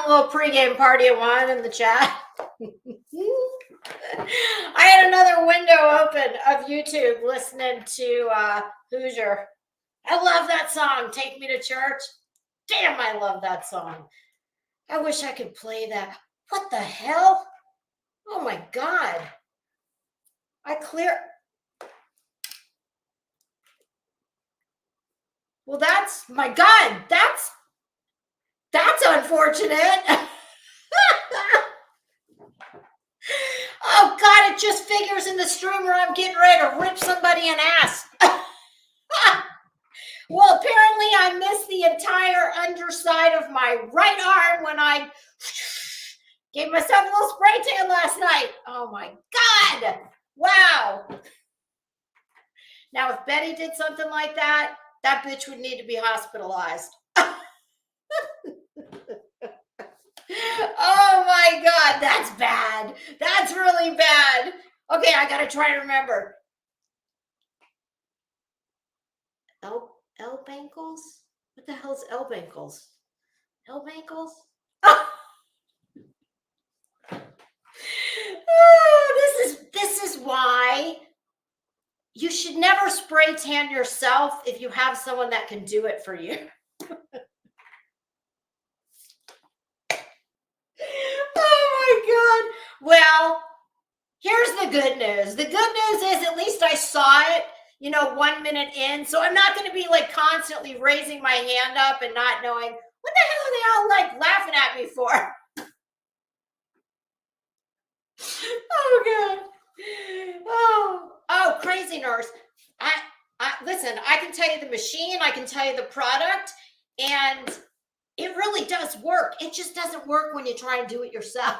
a little pregame party of wine in the chat. I had another window open of YouTube listening to Hoosier. I love that song, Take Me to Church. Damn, I love that song. I wish I could play that. What the hell? Oh my God. Well, that's, my God, that's unfortunate. Oh God, it just figures in the streamer I'm getting ready to rip somebody an ass. Well, apparently I missed the entire underside of my right arm when I gave myself a little spray tan last night. Oh my God. Wow. Now, if Betty did something like that, that bitch would need to be hospitalized. Oh my God, that's bad. That's really bad. Okay, I gotta try to remember. Elb ankles? What the hell's elb ankles? Elb ankles? Oh, this is why you should never spray tan yourself if you have someone that can do it for you. Oh my God. Well, here's the good news. The good news is at least I saw it, 1 minute in. So I'm not going to be like constantly raising my hand up and not knowing what the hell are they all like laughing at me for? Oh God. Oh, crazy nurse. Listen, I can tell you the machine, I can tell you the product, and it really does work. It just doesn't work when you try and do it yourself.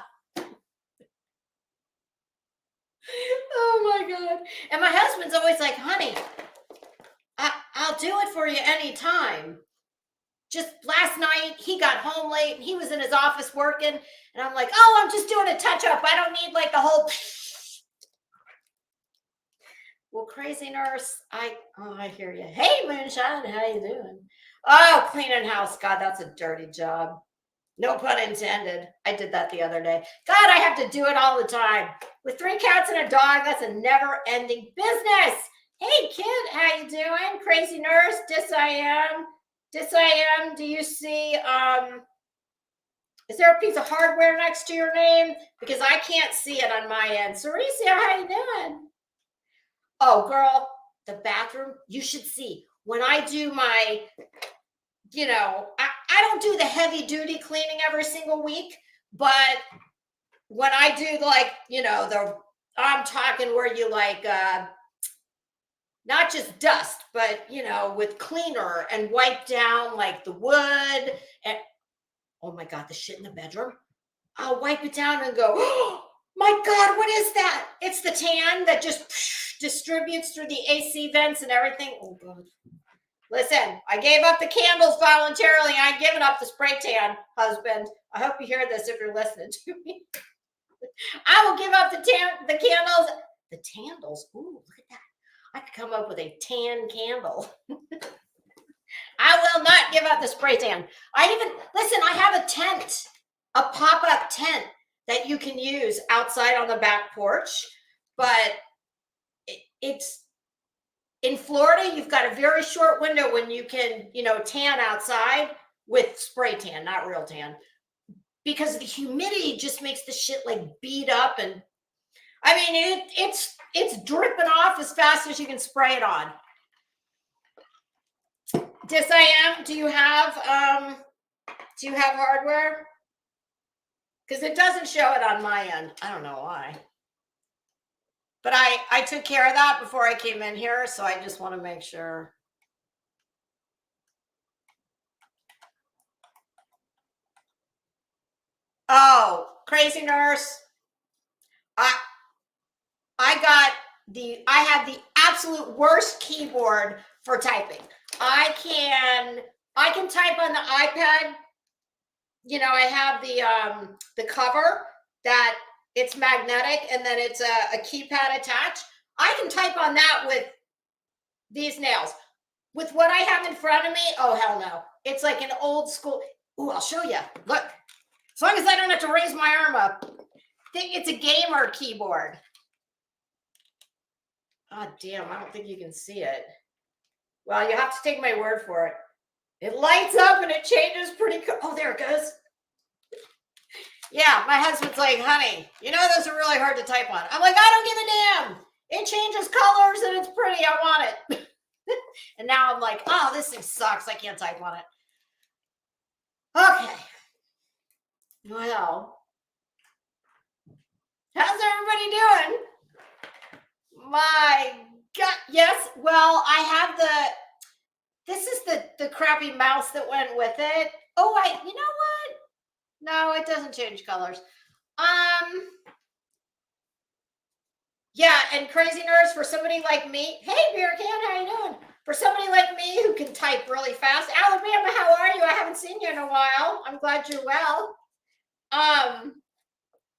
Oh my God. And my husband's always like, honey, I'll do it for you anytime. Just last night, he got home late and he was in his office working. And I'm like, oh, I'm just doing a touch up. I don't need like the whole. Well, crazy nurse, I hear you. Hey, Moonshine, how you doing? Oh, cleaning house. God, that's a dirty job. No pun intended. I did that the other day. God, I have to do it all the time. With 3 cats and a dog, that's a never-ending business. Hey, kid, how you doing? Crazy nurse, I am. Do you see, is there a piece of hardware next to your name? Because I can't see it on my end. Cericia, how you doing? Oh, girl, the bathroom, you should see. When I do my, I don't do the heavy duty cleaning every single week, but when I do like, I'm talking where you like, not just dust, but, with cleaner and wipe down like the wood and, oh my God, the shit in the bedroom. I'll wipe it down and go, oh my God, what is that? It's the tan that just distributes through the AC vents and everything. Oh God. Listen, I gave up the candles voluntarily. I ain't giving up the spray tan, husband. I hope you hear this if you're listening to me. I will give up the candles. The candles. Ooh, look at that. I could come up with a tan candle. I will not give up the spray tan. I have a tent, a pop-up tent that you can use outside on the back porch, but it's in Florida, you've got a very short window when you can, tan outside with spray tan, not real tan, because the humidity just makes the shit like beat up. And I mean, it's dripping off as fast as you can spray it on. Do you have hardware? Because it doesn't show it on my end. I don't know why. But I took care of that before I came in here, so I just want to make sure. Oh, crazy nurse. I have the absolute worst keyboard for typing. I can type on the iPad. I have the cover that it's magnetic and then it's a keypad attached. I can type on that with these nails. With what I have in front of me, oh hell no. It's like an old school. Ooh, I'll show you. Look. As long as I don't have to raise my arm up. I think it's a gamer keyboard. Oh, damn, I don't think you can see it. Well, you have to take my word for it. It lights up and it changes pretty cool. Oh, there it goes. Yeah, my husband's like, honey, you know those are really hard to type on. I'm like, I don't give a damn. It changes colors and it's pretty. I want it. And now I'm like, oh, this thing sucks. I can't type on it. Okay. Well, how's everybody doing? My God. Yes. Well, I have this is the crappy mouse that went with it. Oh, you know what? No, it doesn't change colors. Yeah, and crazy nerds for somebody like me. Hey, Beer Can, how you doing? For somebody like me who can type really fast. Alabama, how are you? I haven't seen you in a while. I'm glad you're well.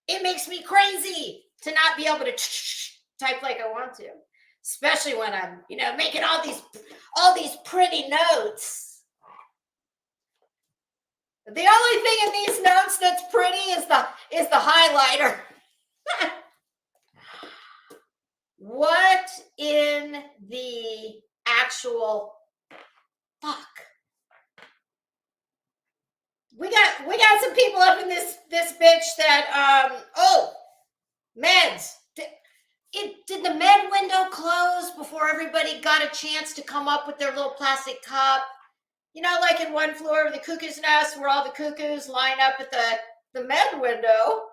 It makes me crazy to not be able to type like I want to, especially when I'm, making all these pretty notes. The only thing in these notes that's pretty is the highlighter. What in the actual fuck? We got some people up in this bitch that meds. Did the med window close before everybody got a chance to come up with their little plastic cup? Like in One Floor of the Cuckoo's Nest, where all the cuckoos line up at the med window.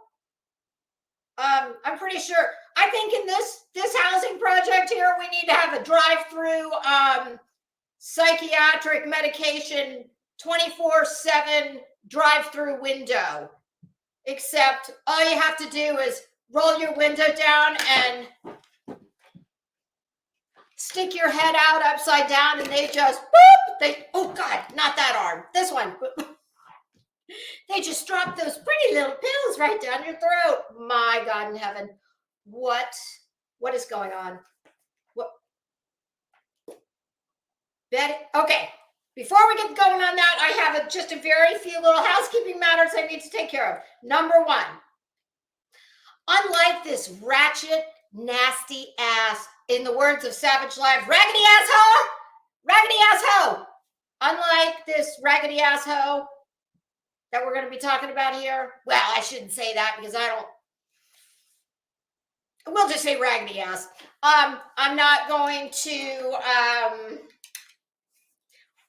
I'm pretty sure. I think in this housing project here, we need to have a drive-through psychiatric medication 24/7 drive-through window. Except all you have to do is roll your window down and stick your head out upside down, and they just oh God, not that arm, this one. They just drop those pretty little pills right down your throat. My God in heaven. What is going on? What? Betty? Okay. Before we get going on that, I have just a very few little housekeeping matters I need to take care of. Number one, unlike this ratchet, nasty ass, in the words of Savage Live, raggedy asshole, unlike this raggedy asshole that we're going to be talking about here. Well, I shouldn't say that because we'll just say raggedy ass. I'm not going to,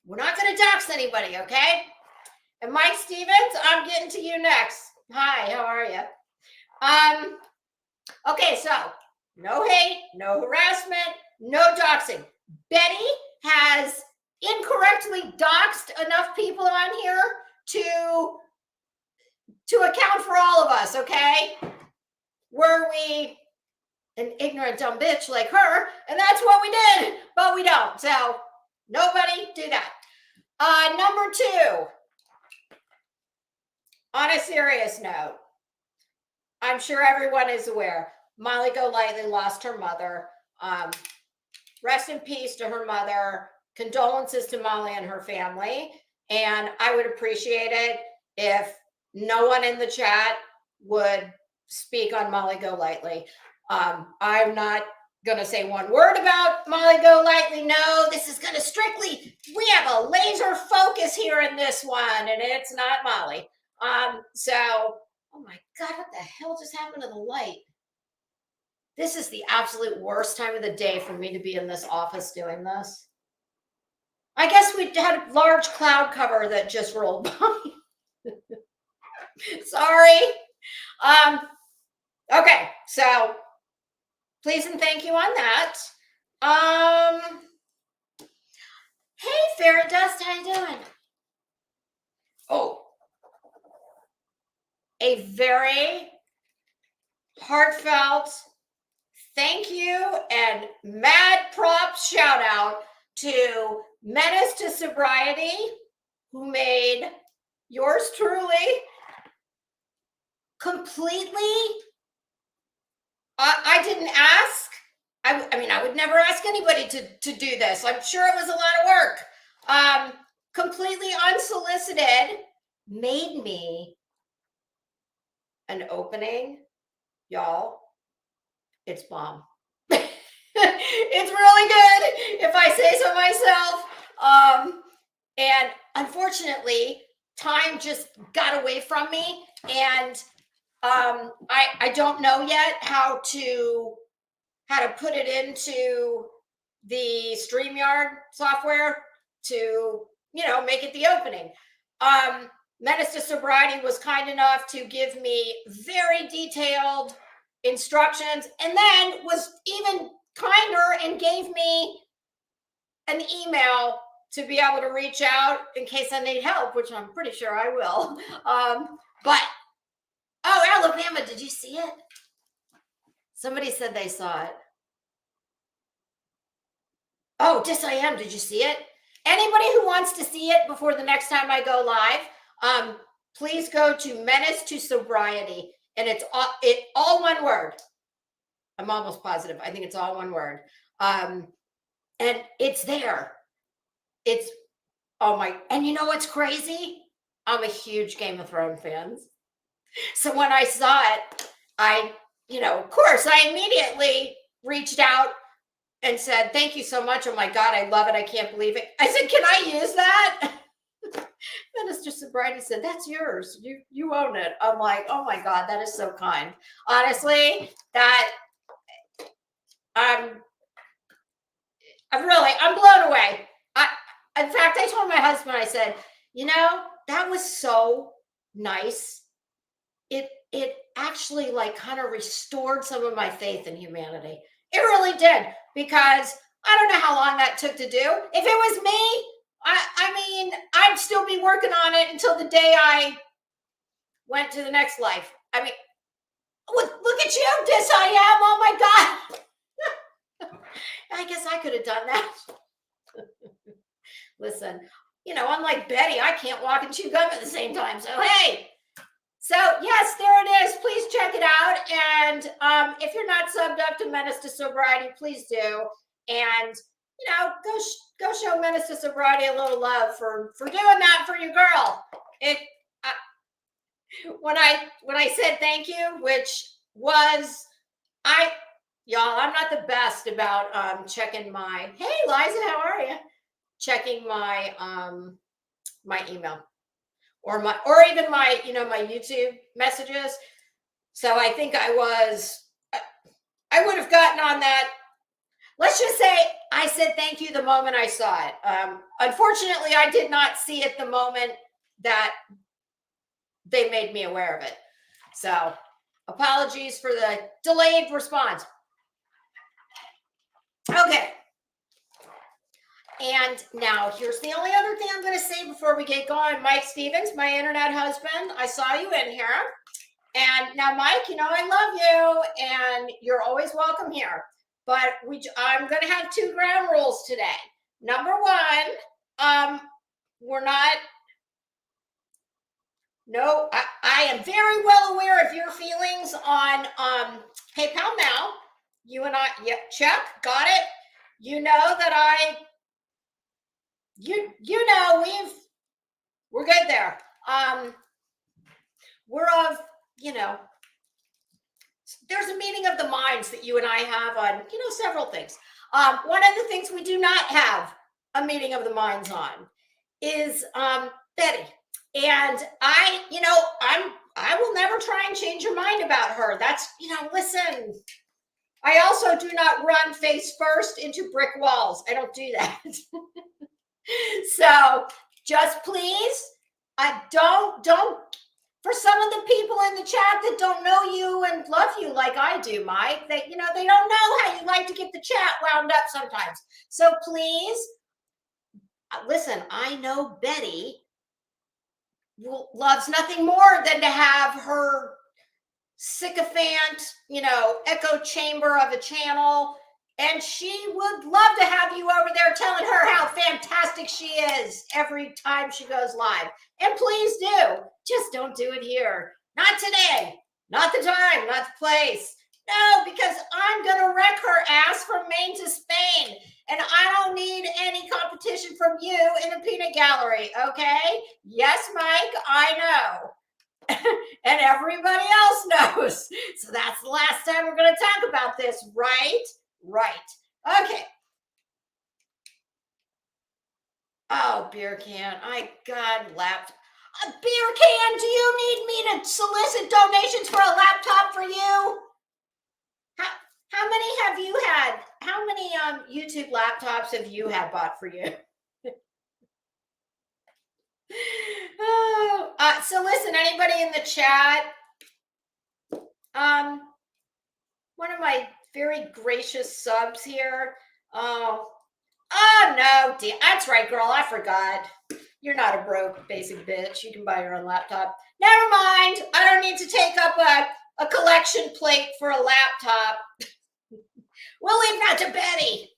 we're not going to dox anybody, okay? And Mike Stevens, I'm getting to you next. Hi, how are you? Okay, so no hate, no harassment, no doxing. Betty has incorrectly doxed enough people on here to account for all of us, okay? Were we an ignorant dumb bitch like her? And that's what we did, but we don't. So nobody do that. Number two, on a serious note, I'm sure everyone is aware, Molly Golightly lost her mother. Rest in peace to her mother. Condolences to Molly and her family. And I would appreciate it if no one in the chat would speak on Molly Golightly. I'm not going to say one word about Molly Golightly. No, this is going to strictly, we have a laser focus here in this one, and it's not Molly. Oh my God, what the hell just happened to the light? This is the absolute worst time of the day for me to be in this office doing this. I guess we had a large cloud cover that just rolled by. Sorry. Okay, so please and thank you on that. Hey, Fairy Dust, how you doing? Oh, a very heartfelt thank you and mad props shout out to Menace to Sobriety, who made yours truly completely. I didn't ask. I mean, I would never ask anybody to do this. I'm sure it was a lot of work. Completely unsolicited, made me an opening, y'all, it's bomb. It's really good, if I say so myself. And unfortunately, time just got away from me, and I don't know yet how to put it into the StreamYard software to make it the opening. Menace to Sobriety was kind enough to give me very detailed instructions, and then was even kinder and gave me an email to be able to reach out in case I need help, which I'm pretty sure I will. But Alabama, did you see it? Somebody said they saw it. Oh, DisIM, did you see it? Anybody who wants to see it before the next time I go live, please go to Menace to Sobriety, and it's all one word. I'm almost positive. I think it's all one word. And it's there. It's, oh my, and you know what's crazy? I'm a huge Game of Thrones fan. So when I saw it, of course, I immediately reached out and said, thank you so much. Oh my God, I love it. I can't believe it. I said, can I use that? Minister Sobriety said, that's yours. You own it. I'm like, oh my God, that is so kind. Honestly, that I'm blown away. In fact, I told my husband, I said, that was so nice. It actually kind of restored some of my faith in humanity. It really did, because I don't know how long that took to do. If it was me, I mean, I'd still be working on it until the day I went to the next life. I mean, look at you, DisIM. Oh my God. I guess I could have done that. Listen, unlike Betty, I can't walk and chew gum at the same time. So, hey. So, yes, there it is. Please check it out. And if you're not subbed up to Menace to Sobriety, please do. And, go show Menace to Sobriety a little love for doing that for your girl. When I said thank you, which was, y'all, I'm not the best about checking my, hey, Liza, how are you? Checking my my email. Or even my my YouTube messages. So I think I would have gotten on that. Let's just say I said thank you the moment I saw it. Unfortunately, I did not see it the moment that they made me aware of it. So apologies for the delayed response. Okay. And now here's the only other thing I'm going to say before we get going. Mike Stevens, my internet husband, I saw you in here. And now, Mike, I love you, and you're always welcome here. But I'm going to have 2 ground rules today. Number 1, I am very well aware of your feelings on PayPal now. You and I, yeah, check, got it. You know that we're good there. We're of, there's a meeting of the minds that you and I have on, several things. One of the things we do not have a meeting of the minds on is Betty. And I will never try and change your mind about her. That's, listen, I also do not run face first into brick walls. I don't do that. So just please, don't, for some of the people in the chat that don't know you and love you like I do, Mike, they don't know how you like to get the chat wound up sometimes. So please, listen, I know Betty loves nothing more than to have her sycophant, echo chamber of a channel. And she would love to have you over there telling her how fantastic she is every time she goes live. And please do. Just don't do it here. Not today. Not the time. Not the place. No, because I'm going to wreck her ass from Maine to Spain. And I don't need any competition from you in a peanut gallery, okay? Yes, Mike, I know. and everybody else knows. So that's the last time we're going to talk about this, right? Right. Okay. Oh, beer can. I God laughed. A beer can. Do you need me to solicit donations for a laptop for you? How many have you had? How many YouTube laptops have you had bought for you? Oh, so listen, anybody in the chat? One of my very gracious subs here. Oh no, that's right, girl. I forgot. You're not a broke basic bitch. You can buy your own laptop. Never mind. I don't need to take up a collection plate for a laptop. We'll leave that to Betty.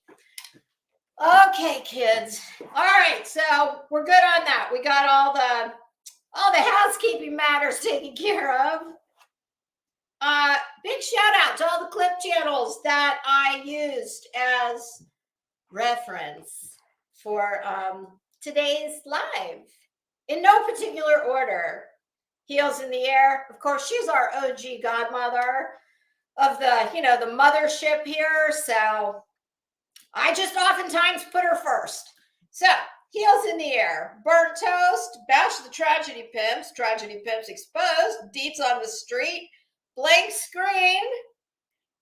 Okay, kids. All right, so we're good on that. We got all the housekeeping matters taken care of. Big shout out to all the clip channels that I used as reference for today's live. In no particular order. Heels in the air. Of course, she's our OG godmother of the, the mothership here. So I just oftentimes put her first. So heels in the air. Burnt toast. Bash the tragedy pimps. Tragedy pimps exposed. Deets on the street. Blank screen.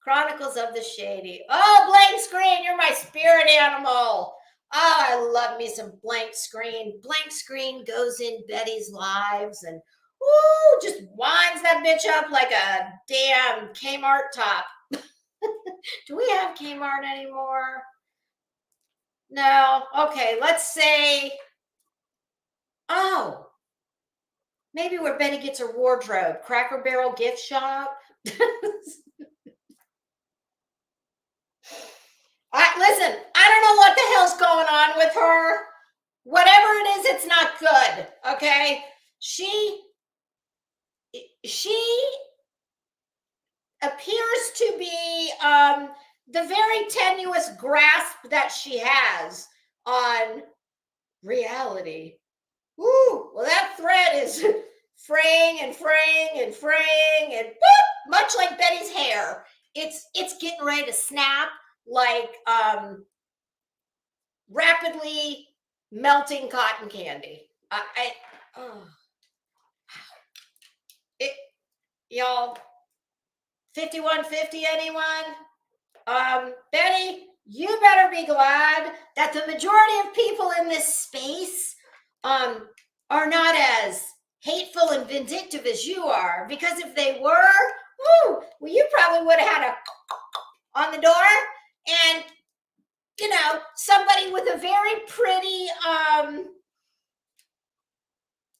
Chronicles of the Shady. Oh, blank screen. You're my spirit animal. Oh, I love me some blank screen. Blank screen goes in Betty's lives and just winds that bitch up like a damn Kmart top. Do we have Kmart anymore? No. Okay, let's say, maybe where Betty gets her wardrobe. Cracker Barrel gift shop. Listen, I don't know what the hell's going on with her. Whatever it is, it's not good. Okay? She appears to be the very tenuous grasp that she has on reality. Woo! Well, that thread is fraying and fraying and fraying and boop, much like Betty's hair. It's getting ready to snap like rapidly melting cotton candy. Y'all, 5150 anyone? Betty, you better be glad that the majority of people in this space are not as hateful and vindictive as you are, because if they were, well, you probably would have had a on the door and somebody with a very pretty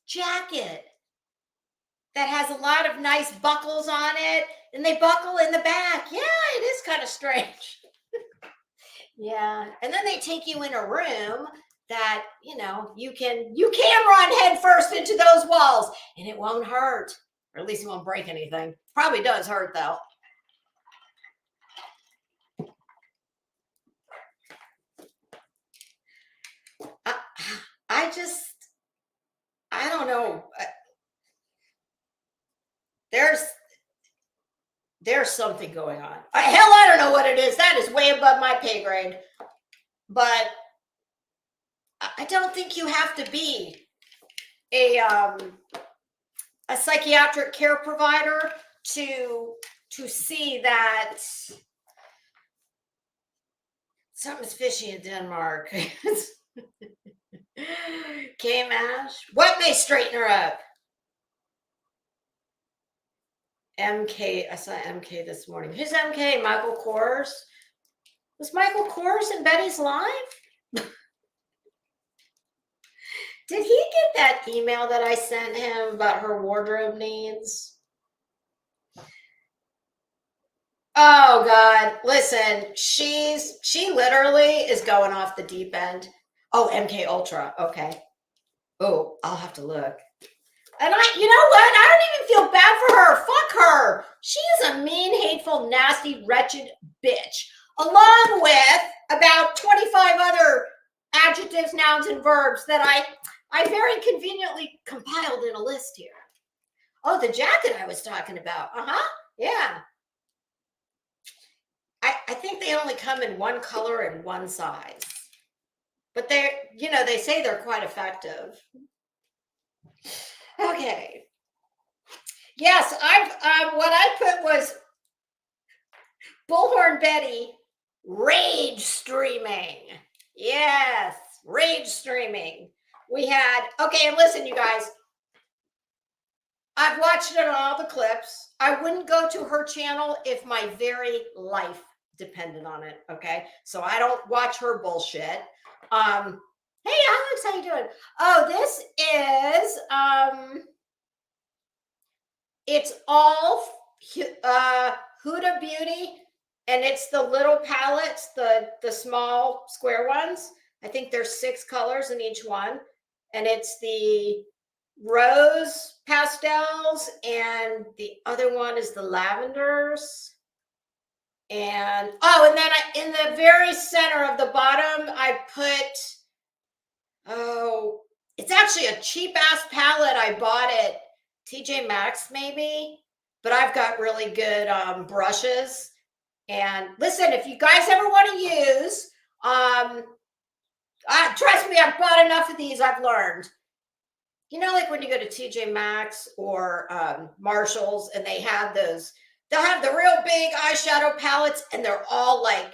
jacket that has a lot of nice buckles on it, and they buckle in the back. Yeah, it is kind of strange. Yeah, and then they take you in a room that you can run head first into those walls, and it won't hurt, or at least it won't break anything. Probably does hurt though. I don't know. There's something going on. Hell, I don't know what it is. That is way above my pay grade. But I don't think you have to be a psychiatric care provider to see that something's fishy in Denmark. K-Mash. What may straighten her up? MK. I saw MK this morning. Who's MK? Michael Kors? Was Michael Kors in Betty's live? Did he get that email that I sent him about her wardrobe needs? Oh God, listen, she literally is going off the deep end. Oh, MK Ultra. Okay. Oh, I'll have to look. And you know what? I don't even feel bad for her. Fuck her. She is a mean, hateful, nasty, wretched bitch. Along with about 25 other adjectives, nouns, and verbs that I very conveniently compiled in a list here. Oh, the jacket I was talking about. Yeah. I think they only come in one color and one size, but they're, they say they're quite effective. Okay. Yes, what I put was Bullhorn Betty rage streaming. Yes, rage streaming. We had, okay, and listen, you guys, I've watched it on all the clips. I wouldn't go to her channel if my very life depended on it. Okay, so I don't watch her bullshit. Hey Alex, how you doing? Oh, this is it's all Huda Beauty, and it's the little palettes, the small square ones. I think there's 6 colors in each one, and it's the rose pastels, and the other one is the lavenders. And and then in the very center of the bottom, I put, it's actually a cheap ass palette. I bought it TJ Maxx maybe, but I've got really good brushes. And listen, if you guys ever want to use, trust me, I've bought enough of these. I've learned. Like when you go to TJ Maxx or Marshalls, and they have those, they'll have the real big eyeshadow palettes, and they're all like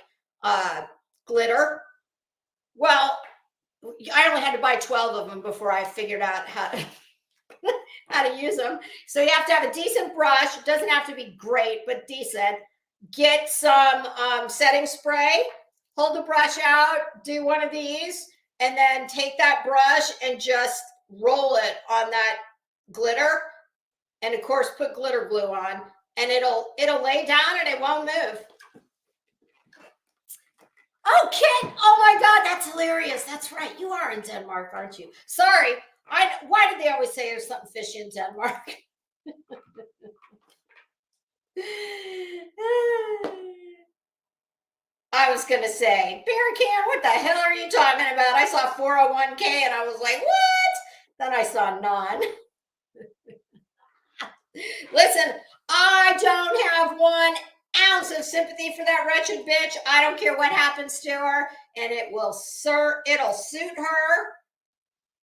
glitter. Well, I only had to buy 12 of them before I figured out how to use them. So you have to have a decent brush. It doesn't have to be great, but decent. Get some setting spray. Hold the brush out. Do one of these, and then take that brush and just roll it on that glitter, and of course put glitter glue on, and it'll lay down and it won't move. Oh, Kit! Oh my God, that's hilarious. That's right. You are in Denmark, aren't you? Sorry. Why did they always say there's something fishy in Denmark? I was going to say, Bear Can, what the hell are you talking about? I saw 401k and I was like, what? Then I saw none. Listen, I don't have 1 ounce of sympathy for that wretched bitch. I don't care what happens to her, and it'll suit her,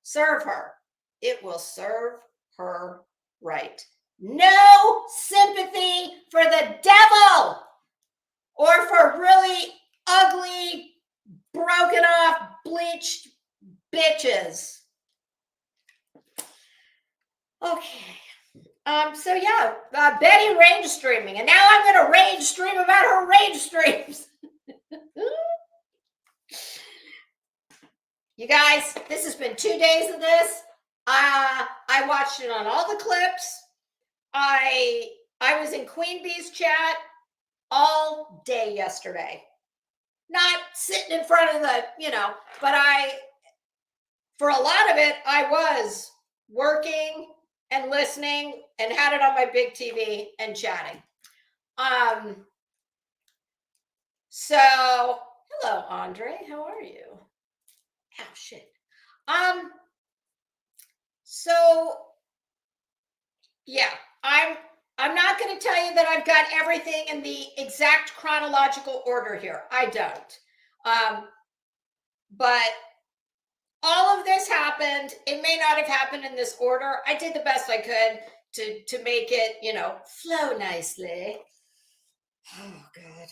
serve her. It will serve her right. No sympathy for the devil or for really ugly, broken off, bleached bitches. Okay. So yeah, Betty rage streaming, and now I'm going to rage stream about her rage streams. You guys, this has been 2 days of this. I watched it on all the clips. I was in Queen Bee's chat all day yesterday. Not sitting in front of the, but for a lot of it, I was working and listening and had it on my big TV and chatting. So hello, Andre, how are you? Oh, shit. So yeah, I'm not going to tell you that I've got everything in the exact chronological order here. I don't. But all of this happened. It may not have happened in this order. I did the best I could to make it, flow nicely. Oh, God.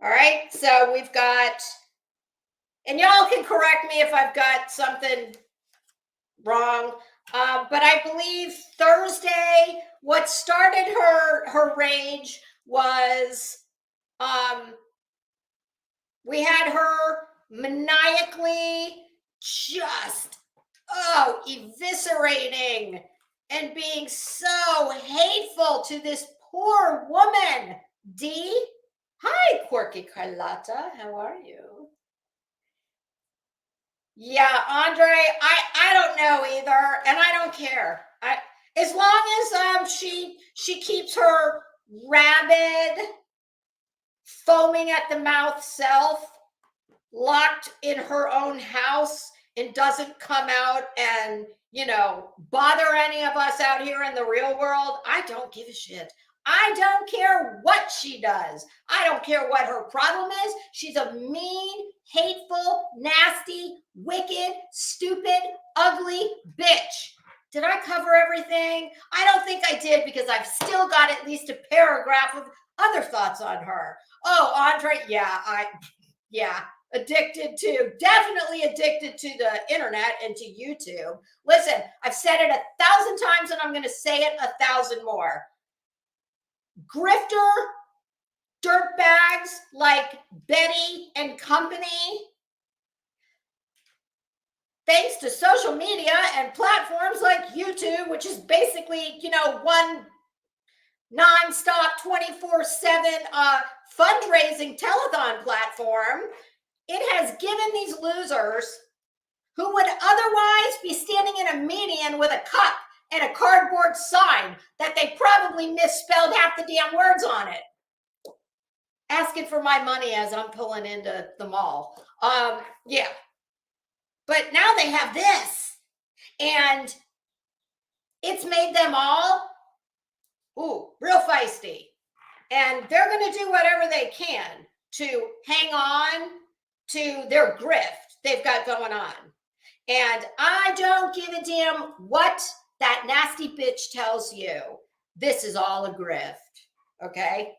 All right. So we've got, and y'all can correct me if I've got something wrong. But I believe Thursday, what started her rage was we had her maniacally just eviscerating and being so hateful to this poor woman. D. Hi, Quirky Carlotta. How are you? Yeah, Andre, I don't know either, and I don't care. As long as she keeps her rabid, foaming at the mouth self locked in her own house and doesn't come out and bother any of us out here in the real world, I don't give a shit. I don't care what she does. I don't care what her problem is. She's a mean, hateful, nasty, wicked, stupid, ugly bitch. Did I cover everything? I don't think I did, because I've still got at least a paragraph of other thoughts on her. Oh, Andre, definitely addicted to the internet and to YouTube. Listen, I've said it 1,000 times and I'm going to say it 1,000 more. Grifter dirtbags like Betty and company, thanks to social media and platforms like YouTube, which is basically, one nonstop 24/7 fundraising telethon platform, it has given these losers who would otherwise be standing in a median with a cup and a cardboard sign that they probably misspelled half the damn words on it, asking for my money as I'm pulling into the mall. Yeah. But now they have this, and it's made them all, real feisty. And they're going to do whatever they can to hang on to their grift they've got going on. And I don't give a damn what that nasty bitch tells you. This is all a grift, okay?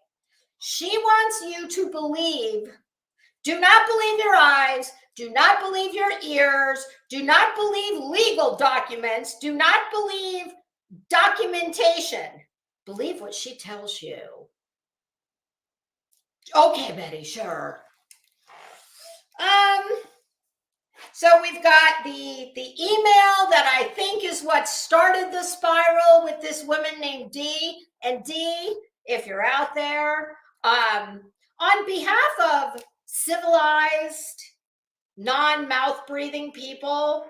She wants you to believe. Do not believe your eyes. Do not believe your ears. Do not believe legal documents. Do not believe documentation. Believe what she tells you. Okay, Betty, sure. So we've got the email that I think is what started the spiral with this woman named Dee. And Dee, if you're out there, on behalf of civilized, non-mouth breathing people,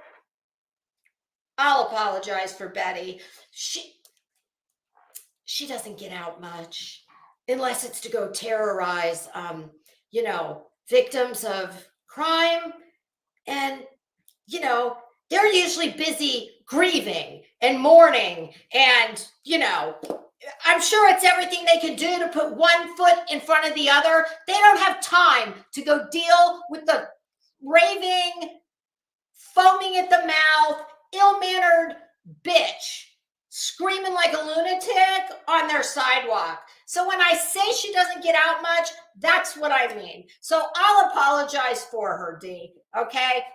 I'll apologize for Betty. She doesn't get out much unless it's to go terrorize, victims of crime. And, they're usually busy grieving and mourning. And, I'm sure it's everything they can do to put one foot in front of the other. They don't have time to go deal with the raving, foaming at the mouth, ill-mannered bitch screaming like a lunatic on their sidewalk. So when I say she doesn't get out much, that's what I mean. So I'll apologize for her, Dee, okay?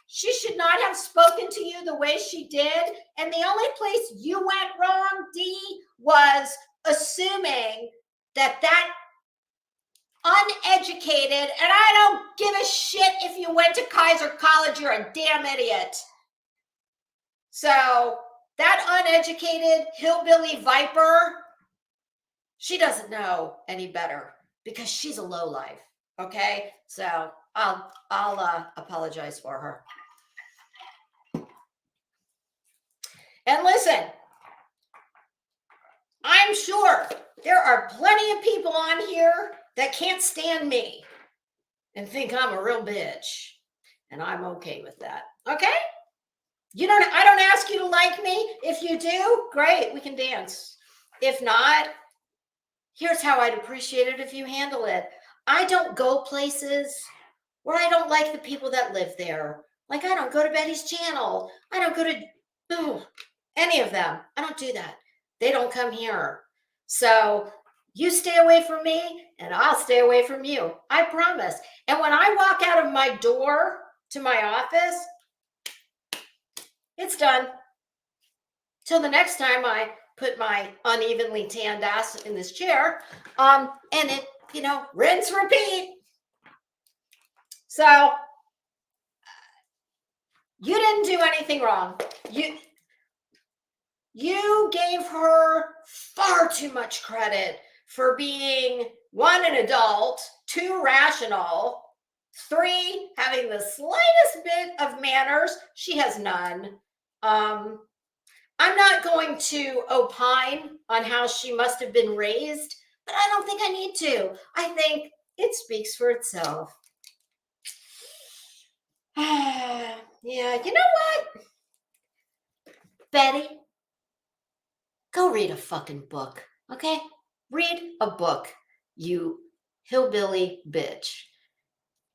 She should not have spoken to you the way she did. And the only place you went wrong, Dee, was assuming that uneducated, and I don't give a shit if you went to Kaiser College, you're a damn idiot. So that uneducated hillbilly viper, she doesn't know any better because she's a lowlife, okay? So I'll apologize for her. And listen, I'm sure there are plenty of people on here that can't stand me and think I'm a real bitch. And I'm okay with that, okay? I don't ask you to like me. If you do, great, we can dance. If not, here's how I'd appreciate it if you handle it. I don't go places where I don't like the people that live there. Like, I don't go to Betty's channel. I don't go to any of them. I don't do that. They don't come here. So you stay away from me and I'll stay away from you. I promise. And when I walk out of my door to my office, it's done. Till the next time I put my unevenly tanned ass in this chair, and it, rinse, repeat. So you didn't do anything wrong. You gave her far too much credit for being, 1, an adult, 2, rational, 3, having the slightest bit of manners. She has none. I'm not going to opine on how she must have been raised, but I don't think I need to. I think it speaks for itself. Yeah, you know what? Betty, go read a fucking book, okay? Read a book, you hillbilly bitch.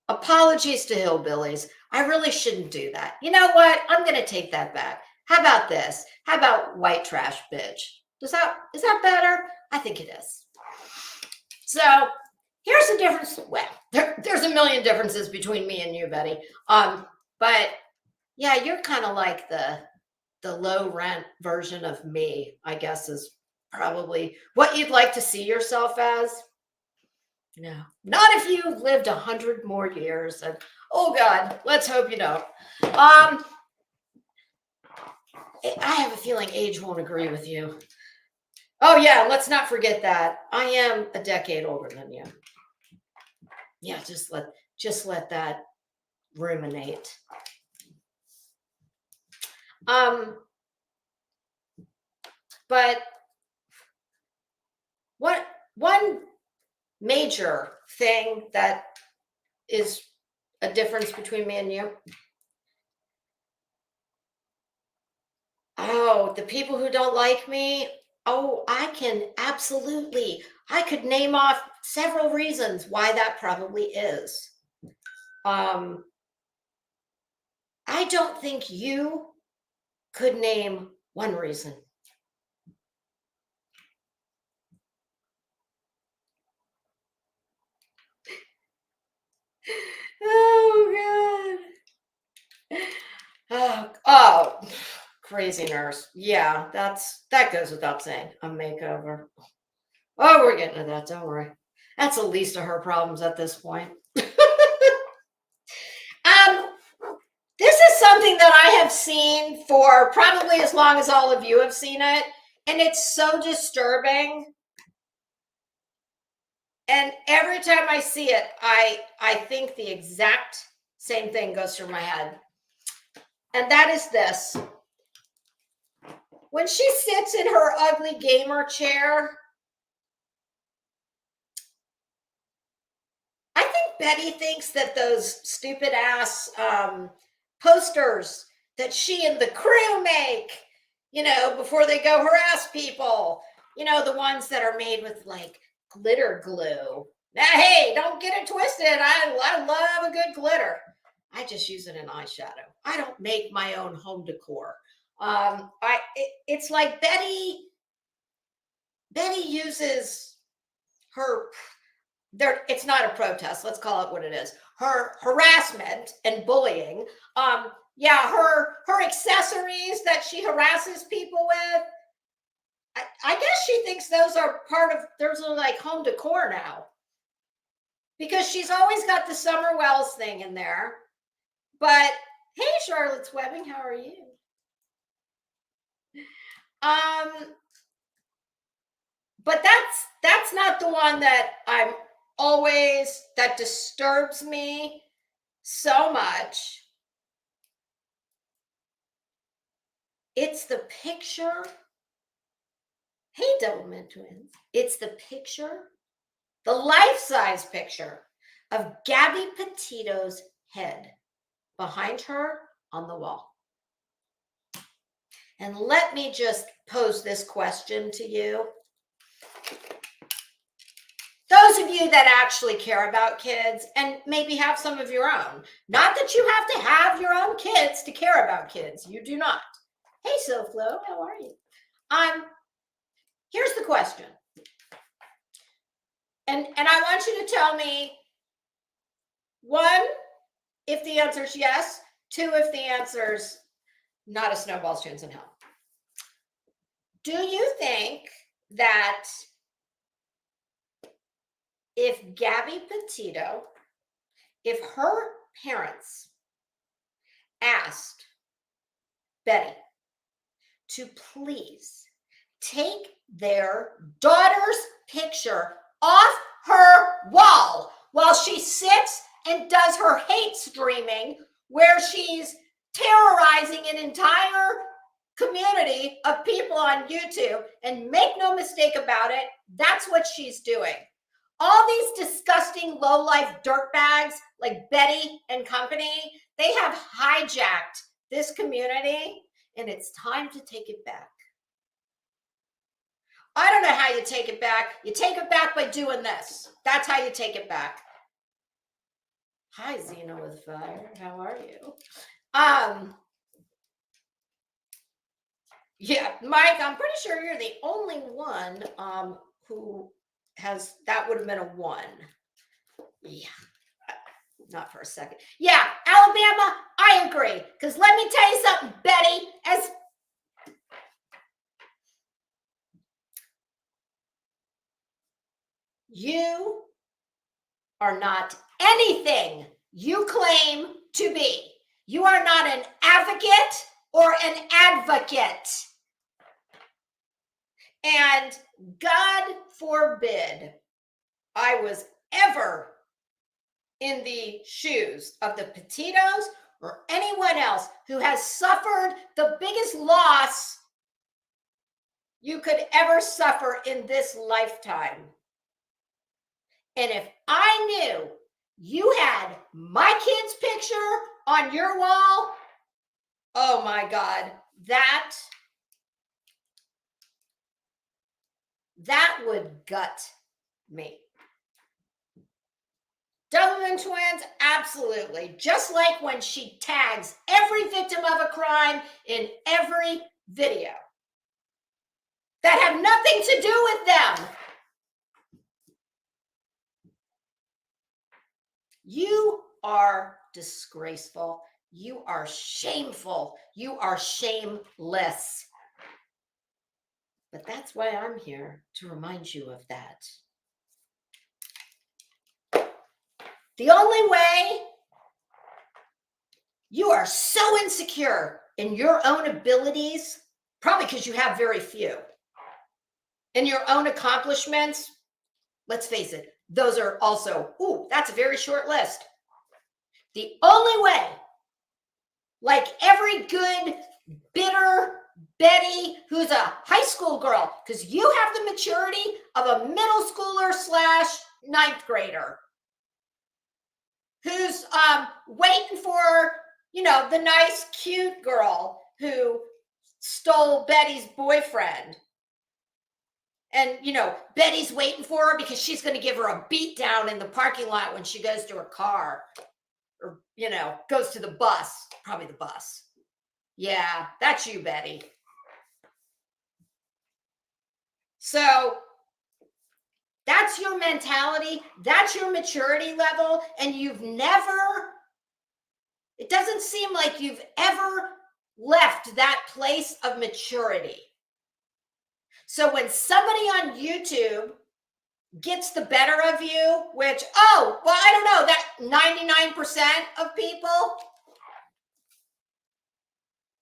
Apologies to hillbillies. I really shouldn't do that. You know what? I'm going to take that back. How about this? How about white trash bitch? Is that better? I think it is. So here's the difference. Well, there's a million differences between me and you, Betty. But yeah, you're kind of like the low rent version of me, I guess, is probably what you'd like to see yourself as. No, not if you lived 100 more years. And oh God, let's hope you don't. I have a feeling age won't agree with you. Oh yeah, let's not forget that I am a decade older than you. Yeah, just let that ruminate. But one major thing that is a difference between me and you. Oh, the people who don't like me. Oh, I could name off several reasons why that probably is. I don't think you could name one reason. Oh God. Oh, crazy nurse. Yeah, that goes without saying. A makeover. Oh, we're getting to that. Don't worry. That's the least of her problems at this point. This is something that I have seen for probably as long as all of you have seen it, and it's so disturbing. And every time I see it, I think the exact same thing goes through my head. And that is this. When she sits in her ugly gamer chair, I think Betty thinks that those stupid ass posters that she and the crew make, before they go harass people, the ones that are made with like glitter glue. Now, hey, don't get it twisted. I love a good glitter. I just use it in eyeshadow. I don't make my own home decor. It's like Betty uses her it's not a protest, let's call it what it is, her harassment and bullying, her accessories that she harasses people with. I guess she thinks those are like home decor now, because she's always got the Summer Wells thing in there. But hey, Charlotte's Webbing, how are you? But that's not the one that that disturbs me so much. It's the picture. Hey, Doublemint Twins. It's the picture, the life-size picture of Gabby Petito's head behind her on the wall. And let me just pose this question to you. Those of you that actually care about kids and maybe have some of your own. Not that you have to have your own kids to care about kids. You do not. Hey, SoFlo, how are you? Here's the question. And I want you to tell me, 1, if the answer is yes. 2, if the answer is not a snowball's chance in hell. Do you think that if Gabby Petito, if her parents asked Betty to please take their daughter's picture off her wall while she sits and does her hate streaming, where she's terrorizing an entire community of people on YouTube, and make no mistake about it, that's what she's doing. All these disgusting low-life dirtbags like Betty and company, they have hijacked this community and it's time to take it back. I don't know how you take it back. You take it back by doing this. That's how you take it back. Hi, Xena with Fire. How are you? Yeah, Mike, I'm pretty sure you're the only one who has, that would have been a 1. Yeah, not for a second. Yeah, Alabama, I agree. Because let me tell you something, Betty, as you are not anything you claim to be. You are not an advocate or an advocate. And God forbid I was ever in the shoes of the Petitos or anyone else who has suffered the biggest loss you could ever suffer in this lifetime. And if I knew you had my kid's picture on your wall, oh my God, that would gut me. Doubleman twins, absolutely. Just like when she tags every victim of a crime in every video that have nothing to do with them. You are disgraceful. You are shameful. You are shameless. But that's why I'm here, to remind you of that. The only way you are so insecure in your own abilities, probably because you have very few, and your own accomplishments, let's face it, those are also, ooh, that's a very short list. The only way, like every good, bitter Betty, who's a high school girl, because you have the maturity of a middle schooler / 9th grader, who's waiting for, the nice, cute girl who stole Betty's boyfriend. And, Betty's waiting for her because she's going to give her a beat down in the parking lot when she goes to her car or, goes to the bus, probably the bus. Yeah, that's you, Betty. So that's your mentality. That's your maturity level. And it doesn't seem like you've ever left that place of maturity. So when somebody on YouTube gets the better of you, which, I don't know, that 99% of people,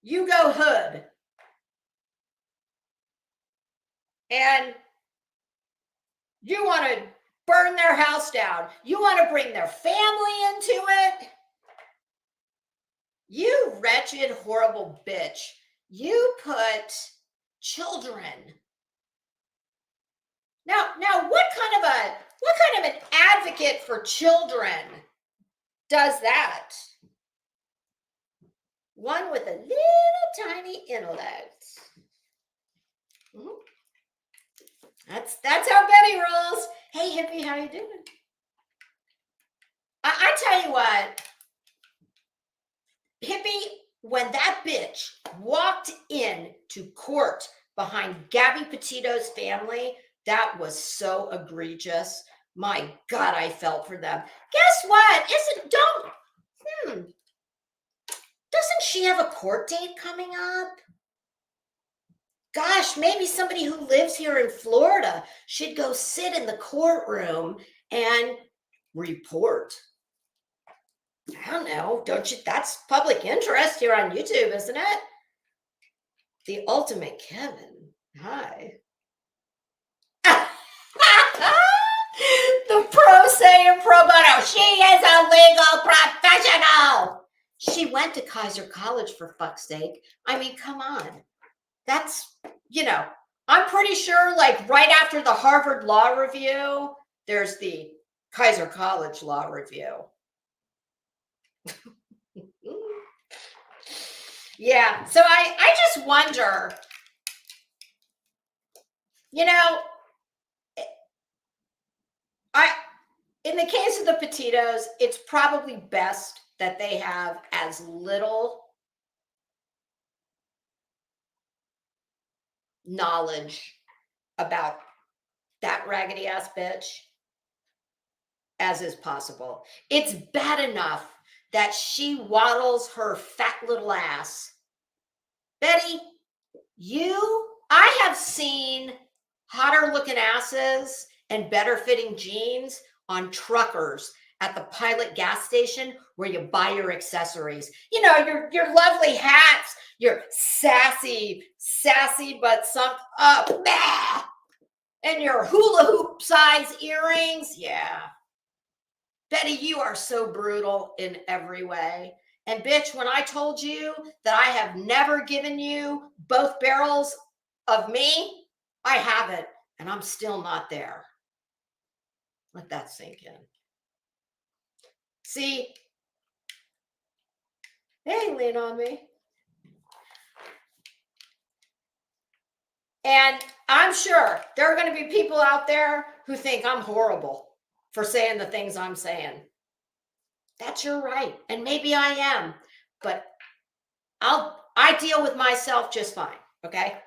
you go hood. And you want to burn their house down. You want to bring their family into it. You wretched, horrible bitch. You put children. Now, what kind of an advocate for children does that? One with a little tiny intellect. Mm-hmm. That's how Betty rolls. Hey, hippie, how you doing? I tell you what, hippie, when that bitch walked in to court behind Gabby Petito's family, that was so egregious. My God, I felt for them. Guess what? Doesn't she have a court date coming up? Gosh, maybe somebody who lives here in Florida should go sit in the courtroom and report. I don't know. Don't you? That's public interest here on YouTube, isn't it? The ultimate Kevin. Hi. The pro se and pro bono. She is a legal professional. She went to Kaiser College, for fuck's sake. I mean, come on. That's, I'm pretty sure like right after the Harvard Law Review, there's the Kaiser College Law Review. Yeah. So I just wonder, you know, in the case of the Petitos, it's probably best that they have as little knowledge about that raggedy ass bitch as is possible. It's bad enough that she waddles her fat little ass. Betty, I have seen hotter looking asses and better fitting jeans on truckers at the Pilot gas station where you buy your accessories. You know, your lovely hats, your sassy but sunk up, and your hula hoop size earrings. Yeah. Betty, you are so brutal in every way. And bitch, when I told you that I have never given you both barrels of me, I haven't, and I'm still not there. Let that sink in. See, they ain't lean on me. And I'm sure there are going to be people out there who think I'm horrible for saying the things I'm saying. That's your right. And maybe I am, but I deal with myself just fine. Okay.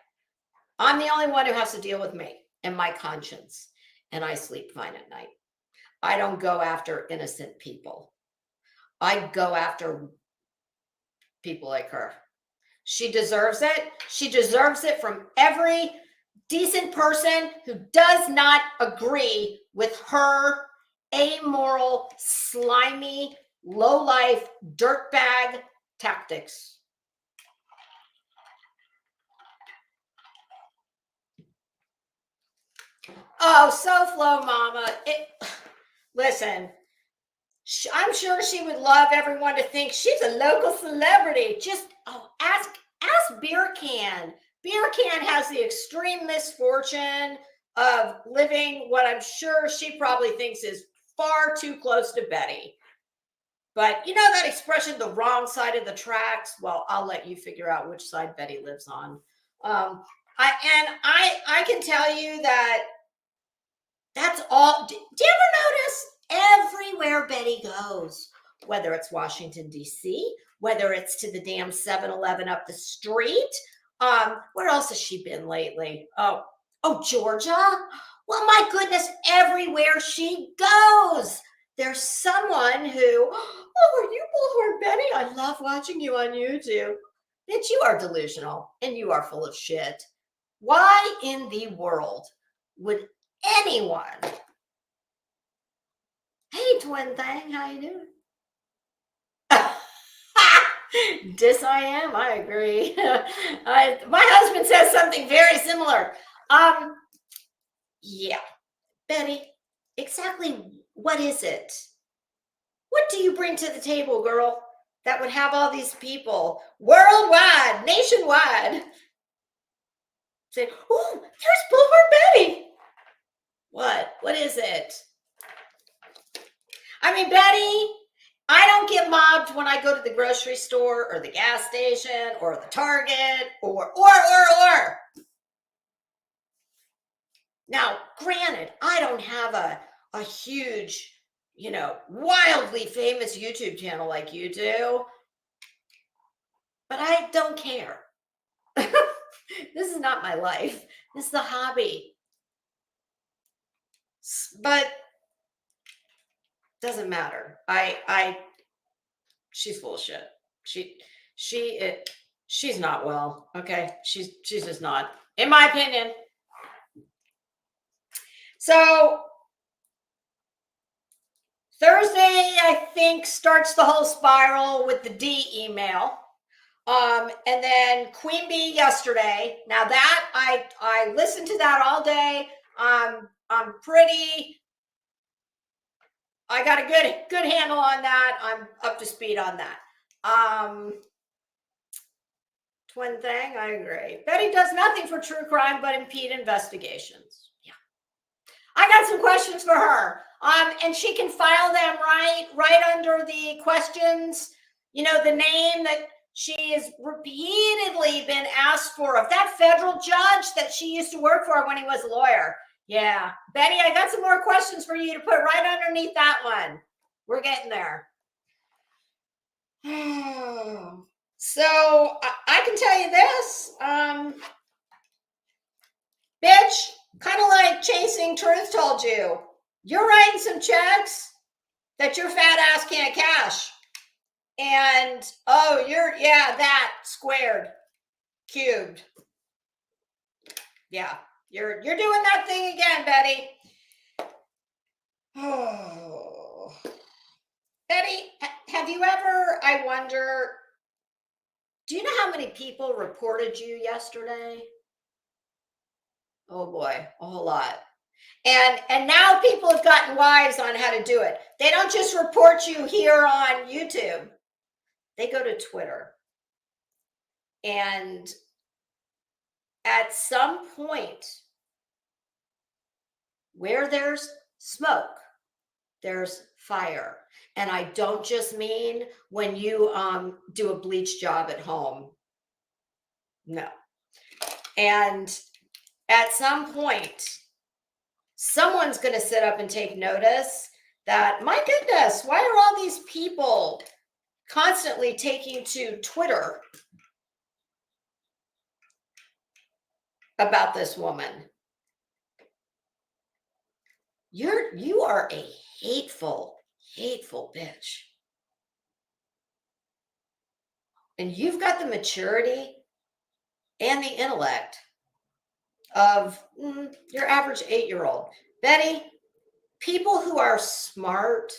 I'm the only one who has to deal with me and my conscience, and I sleep fine at night. I don't go after innocent people. I go after people like her. She deserves it. She deserves it from every decent person who does not agree with her amoral, slimy, low-life, dirtbag tactics. Oh, SoFlo Mama. Listen, I'm sure she would love everyone to think she's a local celebrity. Just ask Beer Can. Beer Can has the extreme misfortune of living what I'm sure she probably thinks is far too close to Betty. But you know that expression, the wrong side of the tracks? Well, I'll let you figure out which side Betty lives on. I can tell you that that's all. Do you ever notice everywhere Betty goes, whether it's Washington, D.C., whether it's to the damn 7-Eleven up the street? Where else has she been lately? Oh, Georgia. Well, my goodness, everywhere she goes, there's someone who, oh, are you Bullhorn Betty? I love watching you on YouTube. Bitch, you are delusional and you are full of shit. Why in the world would anyone? Hey, twin thing, how you doing? Dis I am. I agree. My husband says something very similar. Yeah, Betty. Exactly. What is it? What do you bring to the table, girl? That would have all these people worldwide, nationwide, say, "Oh, there's Bullhorn Betty." What? What is it? I mean, Betty, I don't get mobbed when I go to the grocery store or the gas station or the Target or. Now, granted, I don't have a huge, wildly famous YouTube channel like you do, but I don't care. This is not my life. This is the hobby. But doesn't matter. She's full of shit. She's not well. Okay. She's just not, in my opinion. So Thursday, I think, starts the whole spiral with the D email. And then Queen Bee yesterday. Now that I listened to that all day. I got a good handle on that. I'm up to speed on that. Twin thing, I agree. Betty does nothing for true crime but impede investigations. Yeah. I got some questions for her. And she can file them right under the questions, the name that She has repeatedly been asked for of that federal judge that she used to work for when he was a lawyer. Yeah. Betty, I got some more questions for you to put right underneath that one. We're getting there. So I can tell you this, bitch, kind of like Chasing Truth told you, you're writing some checks that your fat ass can't cash. And oh, yeah, that squared, cubed. Yeah, you're doing that thing again, Betty. Oh, Betty, have you ever, I wonder, do you know how many people reported you yesterday? Oh boy, a whole lot. And now people have gotten wise on how to do it. They don't just report you here on YouTube. They go to Twitter. And at some point, where there's smoke, there's fire. And I don't just mean when you do a bleach job at home. No. And at some point, someone's going to sit up and take notice that, my goodness, why are all these people constantly taking to Twitter about this woman? You are a hateful bitch. And you've got the maturity and the intellect of your average 8-year-old. Betty, people who are smart,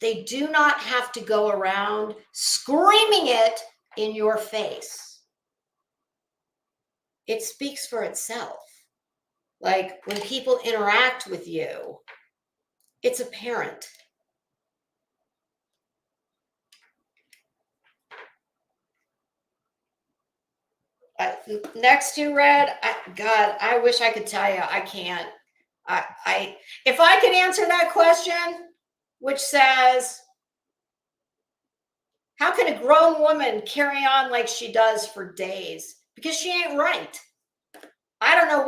they do not have to go around screaming it in your face. It speaks for itself. Like when people interact with you, it's apparent. Next to Red, God, I wish I could tell you. I can't. If I could answer that question, which says, how can a grown woman carry on like she does for days? Because she ain't right. I don't know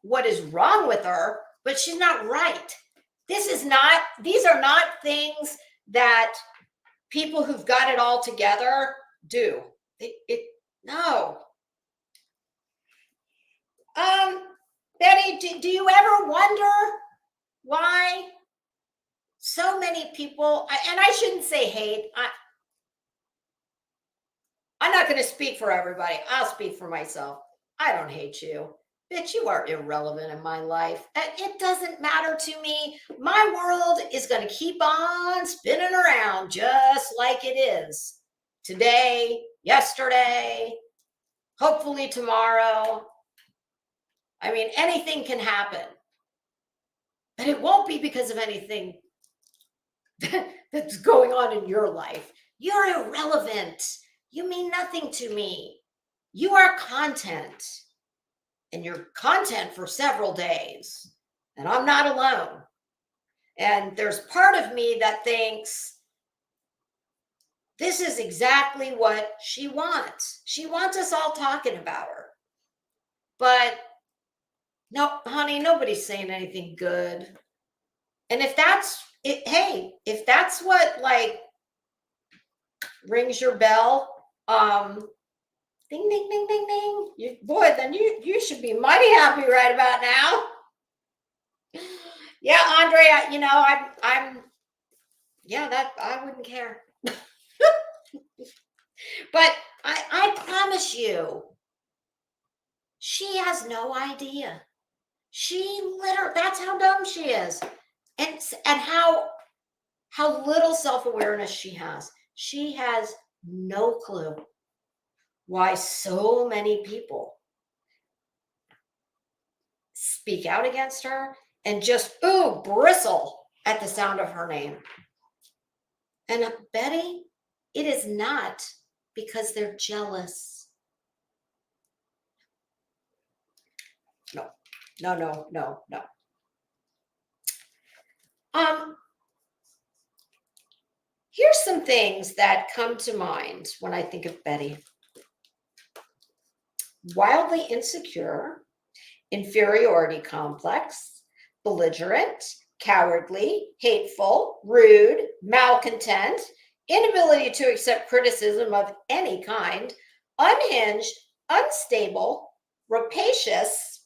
what is wrong with her, but she's not right. These are not things that people who've got it all together do. No. Betty, do you ever wonder why so many people, and I shouldn't say hate, I'm not going to speak for everybody. I'll speak for myself. I don't hate you. Bitch, you are irrelevant in my life. It doesn't matter to me. My world is going to keep on spinning around just like it is. Today, yesterday, hopefully tomorrow. I mean, anything can happen. But it won't be because of anything that's going on in your life. You're irrelevant. You mean nothing to me. You are content. And you're content for several days. And I'm not alone. And there's part of me that thinks this is exactly what she wants. She wants us all talking about her. But no, honey, nobody's saying anything good. And if that's it, hey, if that's what like rings your bell, ding, ding, ding, ding, ding. Then you should be mighty happy right about now. Yeah, Andre, I'm that I wouldn't care. But I promise you, she has no idea. That's how dumb she is. And how little self-awareness she has. She has no clue why so many people speak out against her and just bristle at the sound of her name. And Betty, it is not because they're jealous. No. Here's some things that come to mind when I think of Betty. Wildly insecure, inferiority complex, belligerent, cowardly, hateful, rude, malcontent, inability to accept criticism of any kind, unhinged, unstable, rapacious,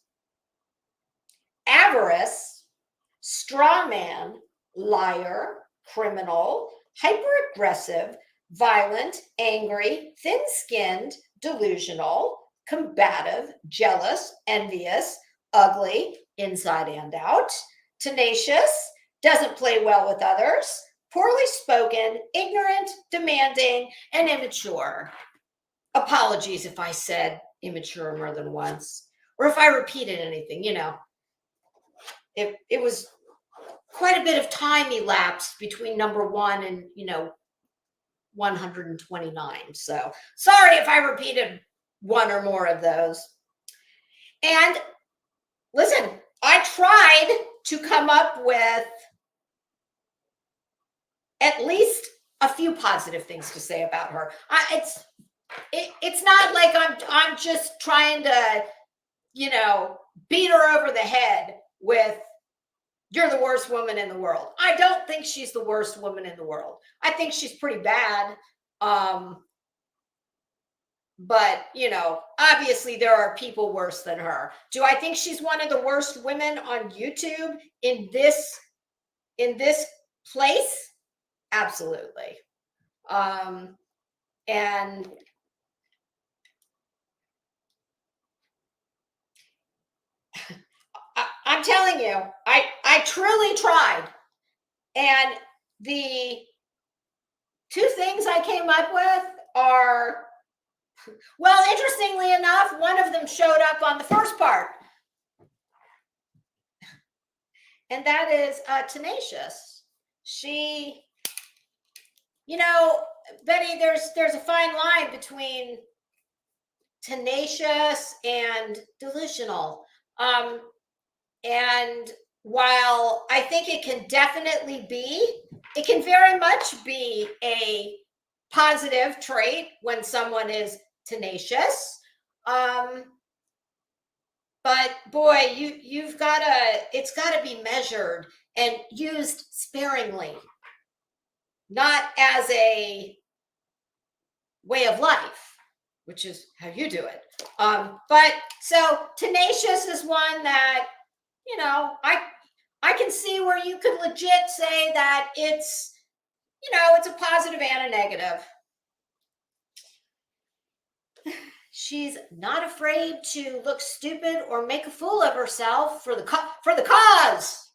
avarice, straw man, liar, criminal, hyper-aggressive, violent, angry, thin-skinned, delusional, combative, jealous, envious, ugly, inside and out, tenacious, doesn't play well with others, poorly spoken, ignorant, demanding, and immature. Apologies if I said immature more than once, or if I repeated anything, it was quite a bit of time elapsed between number 1 and 129. So sorry if I repeated one or more of those. And listen, I tried to come up with at least a few positive things to say about her. It's not like I'm just trying to beat her over the head with you're the worst woman in the world. I don't think she's the worst woman in the world. I think she's pretty bad. But, obviously there are people worse than her. Do I think she's one of the worst women on YouTube in this place? Absolutely. And I'm telling you, I truly tried. And the two things I came up with are, well, interestingly enough, one of them showed up on the first part. And that is tenacious. She, Betty, there's a fine line between tenacious and delusional. And while I think it can very much be a positive trait when someone is tenacious. But boy, it's got to be measured and used sparingly, not as a way of life, which is how you do it. But so tenacious is one that, I can see where you could legit say that it's a positive and a negative. She's not afraid to look stupid or make a fool of herself for the cause.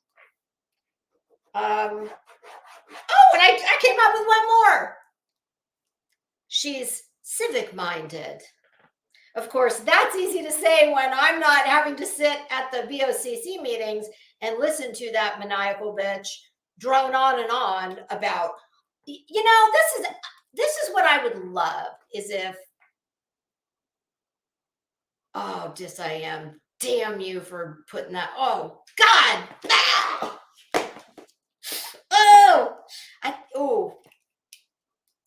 And I came up with one more. She's civic-minded. Of course, that's easy to say when I'm not having to sit at the BOCC meetings and listen to that maniacal bitch drone on and on about, this is what I would love is if, oh, I am. Damn you for putting that. Oh, God.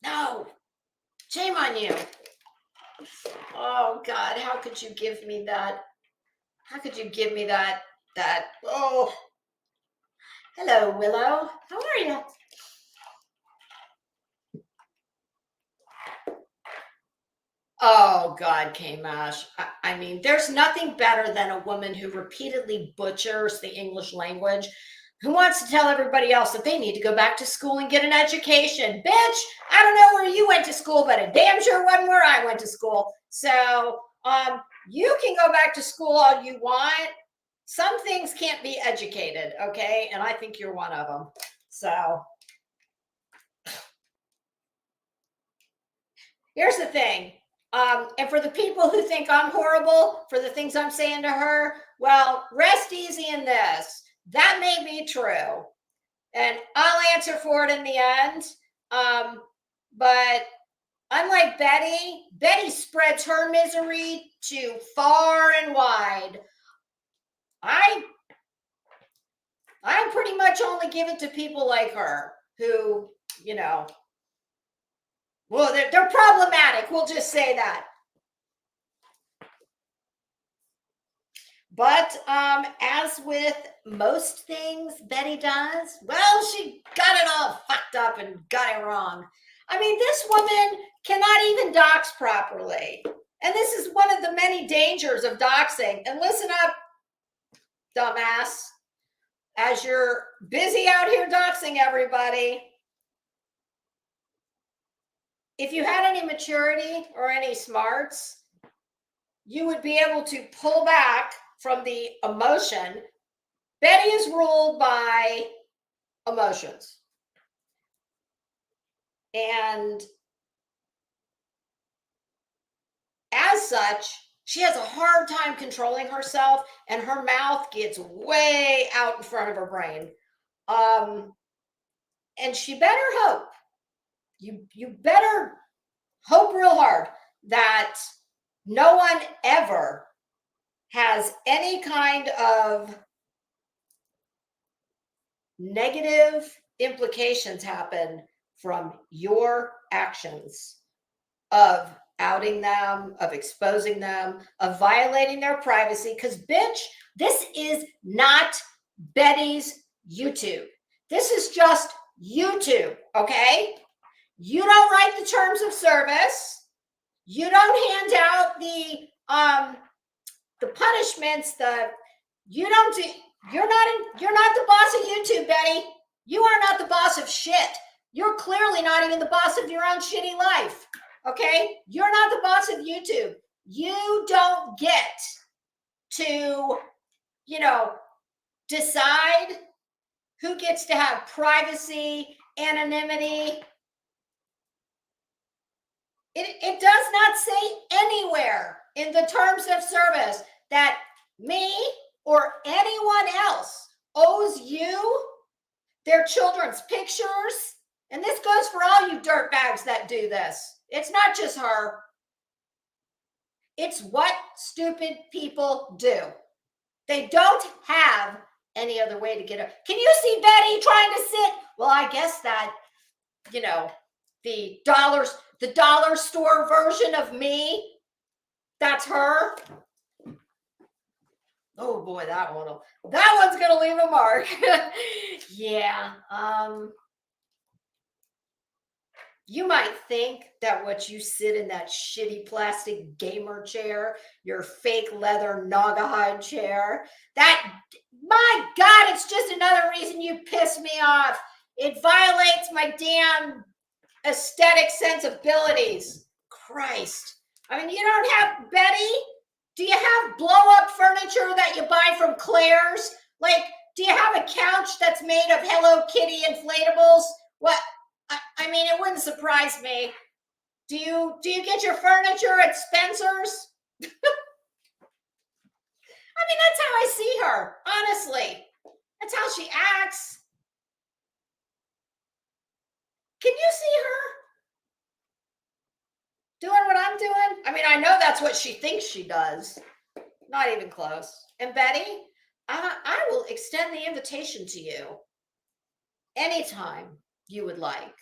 No. Shame on you. Oh, God. How could you give me that? How could you give me that? Oh. Hello, Willow. How are you? Oh, God, K-Mash. I mean, there's nothing better than a woman who repeatedly butchers the English language, who wants to tell everybody else that they need to go back to school and get an education. Bitch, I don't know where you went to school, but it damn sure wasn't where I went to school. So you can go back to school all you want. Some things can't be educated, okay? And I think you're one of them. So here's the thing. And for the people who think I'm horrible for the things I'm saying to her, well, rest easy in this. That may be true. And I'll answer for it in the end. But unlike Betty spreads her misery to far and wide. I pretty much only give it to people like her who, Well, they're problematic. We'll just say that. But as with most things Betty does, well, she got it all fucked up and got it wrong. I mean, this woman cannot even dox properly. And this is one of the many dangers of doxing. And listen up, dumbass, as you're busy out here doxing everybody, if you had any maturity or any smarts, you would be able to pull back from the emotion. Betty is ruled by emotions. And as such, she has a hard time controlling herself, and her mouth gets way out in front of her brain. And she better hope, you better hope real hard that no one ever has any kind of negative implications happen from your actions of outing them, of exposing them, of violating their privacy. Because, bitch, this is not Betty's YouTube. This is just YouTube, okay? You don't write the terms of service. You don't hand out the punishments. You're not the boss of YouTube, Betty. You are not the boss of shit. You're clearly not even the boss of your own shitty life. Okay? You're not the boss of YouTube. You don't get to, decide who gets to have privacy, anonymity. It does not say anywhere in the terms of service that me or anyone else owes you their children's pictures. And this goes for all you dirtbags that do this. It's not just her. It's what stupid people do. They don't have any other way to get up. Can you see Betty trying to sit? Well, I guess that, the dollar store version of me, that's her. Oh boy, that one's gonna leave a mark. Yeah. You might think that what you sit in that shitty plastic gamer chair, your fake leather Naugahyde chair, that, my God, it's just another reason you piss me off. It violates my damn aesthetic sensibilities. Christ. I mean, you don't have, Betty, do you have blow-up furniture that you buy from Claire's? Like, do you have a couch that's made of Hello Kitty inflatables? What? I mean, it wouldn't surprise me. Do you get your furniture at Spencer's? I mean, that's how I see her, honestly. That's how she acts. Can you see her doing what I'm doing? I mean, I know that's what she thinks she does. Not even close. And Betty, I will extend the invitation to you anytime you would like.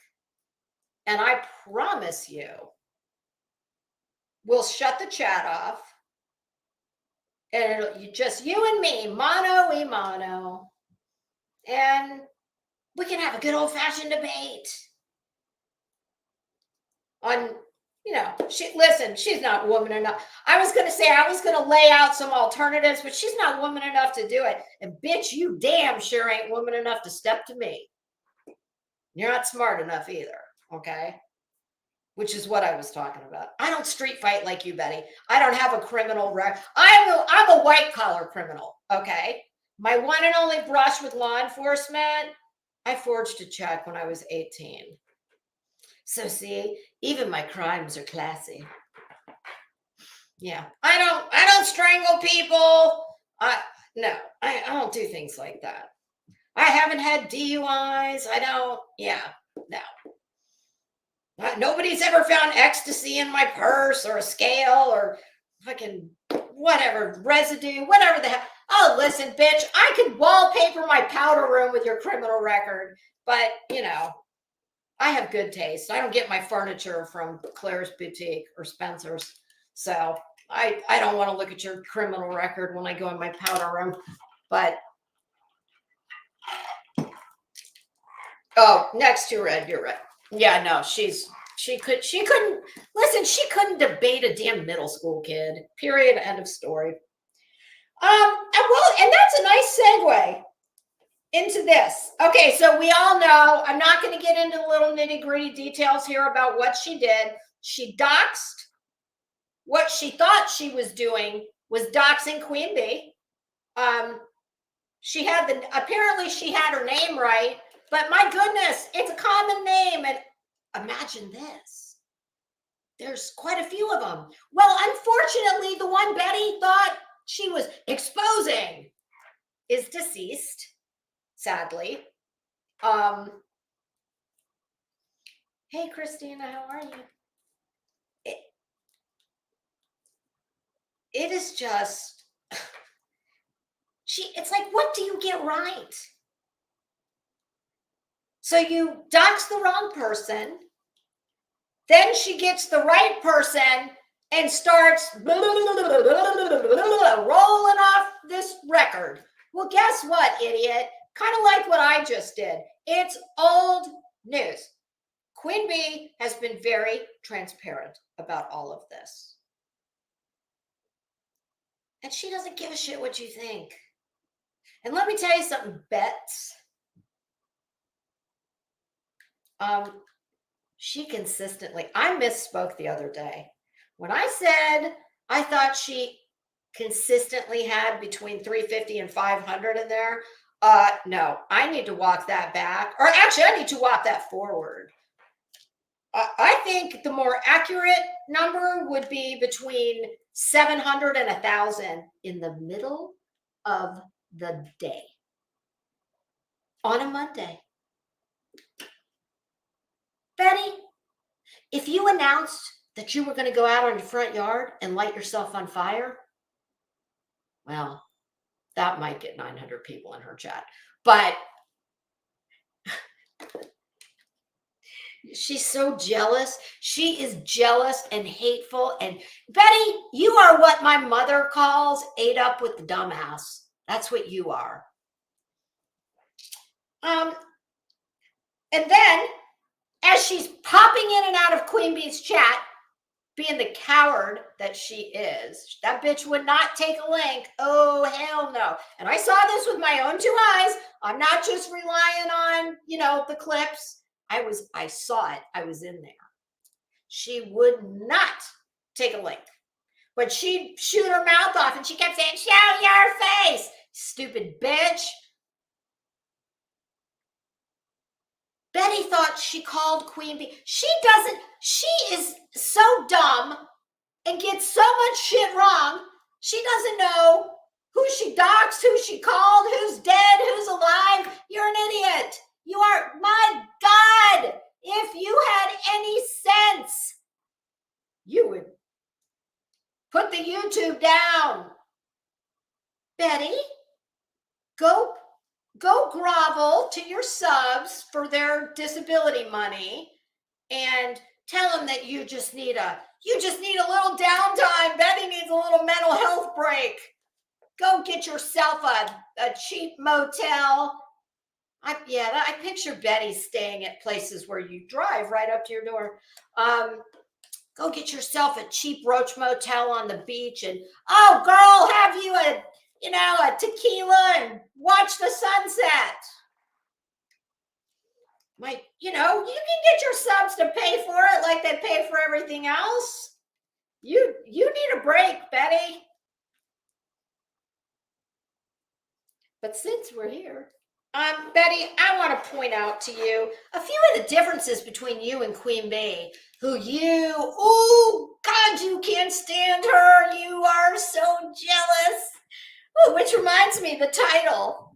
And I promise you, we'll shut the chat off. And it'll just you and me, mano y mano. And we can have a good old-fashioned debate on, she's not woman enough. I was going to lay out some alternatives, but she's not woman enough to do it. And bitch, you damn sure ain't woman enough to step to me. You're not smart enough either, okay? Which is what I was talking about. I don't street fight like you, Betty. I don't have a criminal record. I'm a white-collar criminal, okay? My one and only brush with law enforcement, I forged a check when I was 18. So see, even my crimes are classy. Yeah, I don't strangle people. I don't do things like that. I haven't had DUIs. No. Nobody's ever found ecstasy in my purse or a scale or fucking whatever, residue, whatever the hell. Oh, listen, bitch, I could wallpaper my powder room with your criminal record, but I have good taste. I don't get my furniture from Claire's Boutique or Spencer's. So I don't want to look at your criminal record when I go in my powder room. But oh, next you're right. You're right. Yeah, no, she couldn't listen, she couldn't debate a damn middle school kid. Period. End of story. And that's a nice segue into this. Okay, so we all know, I'm not going to get into the little nitty-gritty details here about what she did. She doxed. What she thought she was doing was doxing Queen Bee. Apparently she had her name right, but my goodness, it's a common name. And imagine this. There's quite a few of them. Well, unfortunately, the one Betty thought she was exposing is deceased, sadly. Hey, Christina, how are you? It is just, it's like, what do you get right? So you dox the wrong person, then she gets the right person and starts rolling off this record. Well, guess what, idiot? Kind of like what I just did. It's old news. Queen Bee has been very transparent about all of this. And she doesn't give a shit what you think. And let me tell you something, Bets. She consistently, I misspoke the other day. When I said I thought she consistently had between 350 and 500 in there, no, I need to walk that back. Or actually, I need to walk that forward. I think the more accurate number would be between 700 and 1,000 in the middle of the day on a Monday. Betty, if you announced that you were going to go out on your front yard and light yourself on fire, well, that might get 900 people in her chat. But she's so jealous. She is jealous and hateful. And Betty, you are what my mother calls ate up with the dumbass. That's what you are. And then, as she's popping in and out of Queen Bee's chat, being the coward that she is, that bitch would not take a link. Oh, hell no. And I saw this with my own 2 eyes. I'm not just relying on, the clips. I saw it. I was in there. She would not take a link. But she'd shoot her mouth off and she kept saying, show your face, stupid bitch. Betty thought she called Queen Bee. She is so dumb and gets so much shit wrong. She doesn't know who she doxed, who she called, who's dead, who's alive. You're an idiot. You are, my God, if you had any sense, you would put the YouTube down. Betty, go grovel to your subs for their disability money and tell them that you just need a little downtime. Betty needs a little mental health break. Go get yourself a cheap motel. I picture Betty staying at places where you drive right up to your door. Go get yourself a cheap roach motel on the beach and, oh, girl, have you a tequila and watch the sunset. You can get your subs to pay for it like they pay for everything else. You need a break, Betty. But since we're here, Betty, I want to point out to you a few of the differences between you and Queen Bee, oh, God, you can't stand her. You are so jealous. Ooh, which reminds me, the title.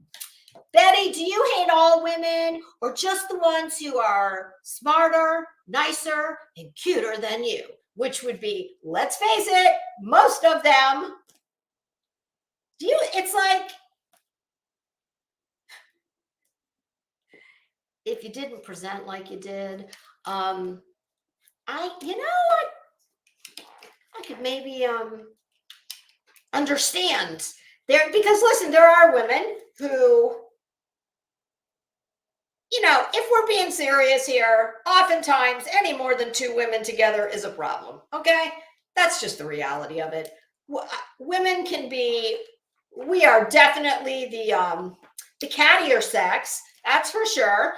Betty, do you hate all women or just the ones who are smarter, nicer, and cuter than you? Which would be, let's face it, most of them. It's like, if you didn't present like you did, I could maybe understand there, because listen, there are women who, if we're being serious here, oftentimes any more than two women together is a problem. Okay, that's just the reality of it. Women can be, we are definitely the cattier sex, that's for sure.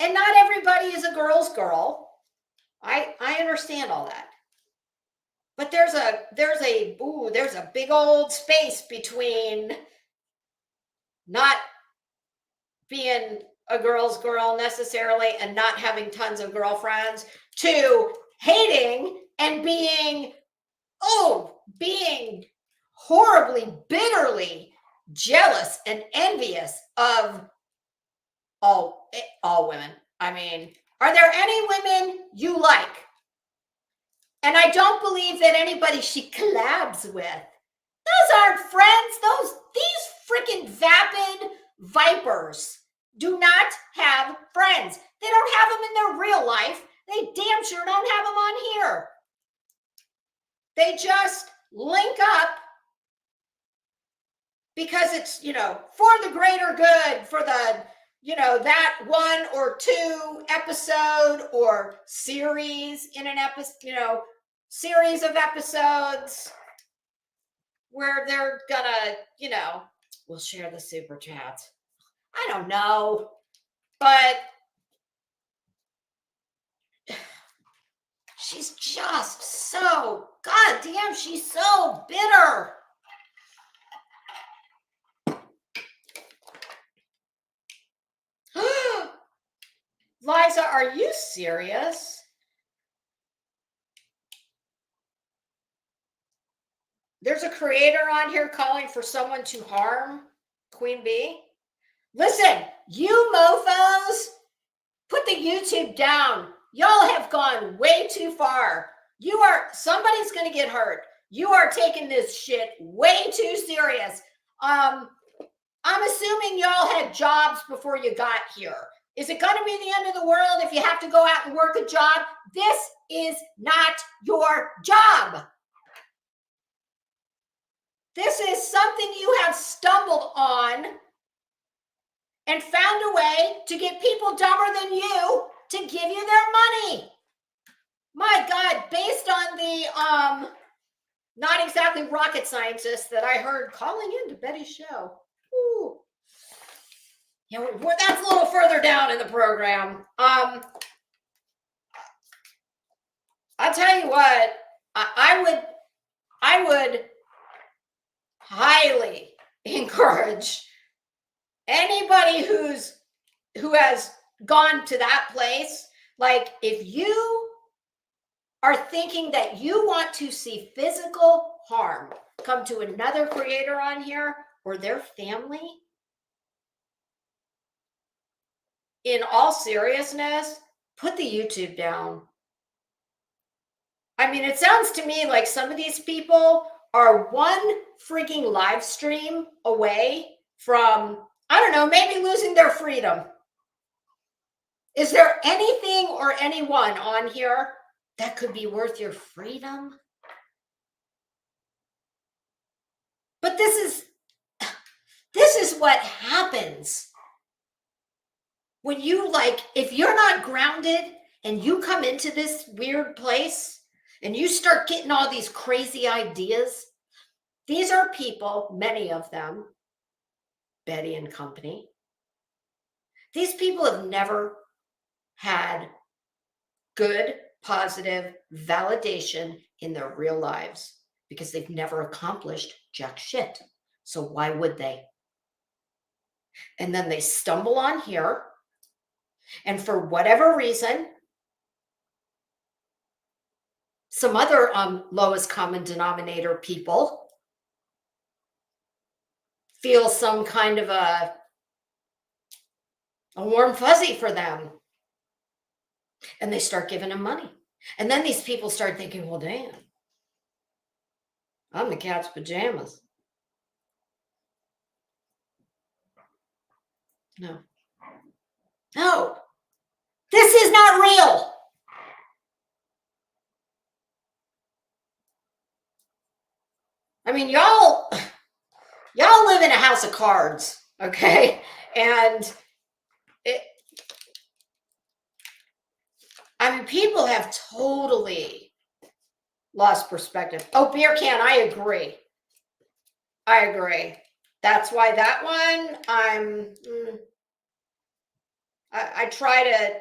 And not everybody is a girl's girl. I understand all that. But there's a big old space between not being a girl's girl necessarily and not having tons of girlfriends to hating and being horribly, bitterly jealous and envious of all women. I mean, are there any women you like? And I don't believe that anybody she collabs with. Those aren't friends. These freaking vapid vipers do not have friends. They don't have them in their real life. They damn sure don't have them on here. They just link up because it's, for the greater good, for the, that one or two episode or series in an episode, series of episodes where they're gonna, we'll share the super chat. I don't know, but she's just so, goddamn, she's so bitter. Liza, are you serious? There's a creator on here calling for someone to harm Queen Bee. Listen, you mofos, put the YouTube down. Y'all have gone way too far. Somebody's going to get hurt. You are taking this shit way too serious. I'm assuming y'all had jobs before you got here. Is it going to be the end of the world if you have to go out and work a job? This is not your job. This is something you have stumbled on and found a way to get people dumber than you to give you their money. My God, based on the not exactly rocket scientist that I heard calling into Betty's show. Ooh. Yeah, that's a little further down in the program. I'll tell you what, I would highly encourage anybody who has gone to that place. Like, if you are thinking that you want to see physical harm come to another creator on here or their family, in all seriousness, put the YouTube down. I mean, it sounds to me like some of these people are one freaking live stream away from, I don't know, maybe losing their freedom. Is there anything or anyone on here that could be worth your freedom? But this is what happens when you, if you're not grounded and you come into this weird place and you start getting all these crazy ideas. These are people, many of them, Betty and company. These people have never had good, positive validation in their real lives because they've never accomplished jack shit. So why would they? And then they stumble on here, and for whatever reason, some other lowest common denominator people feel some kind of a warm fuzzy for them. And they start giving them money. And then these people start thinking, well, damn, I'm the cat's pajamas. No. No. This is not real. I mean, y'all live in a house of cards, okay? And I mean, people have totally lost perspective. Oh, beer can, I agree. That's why that one, I try to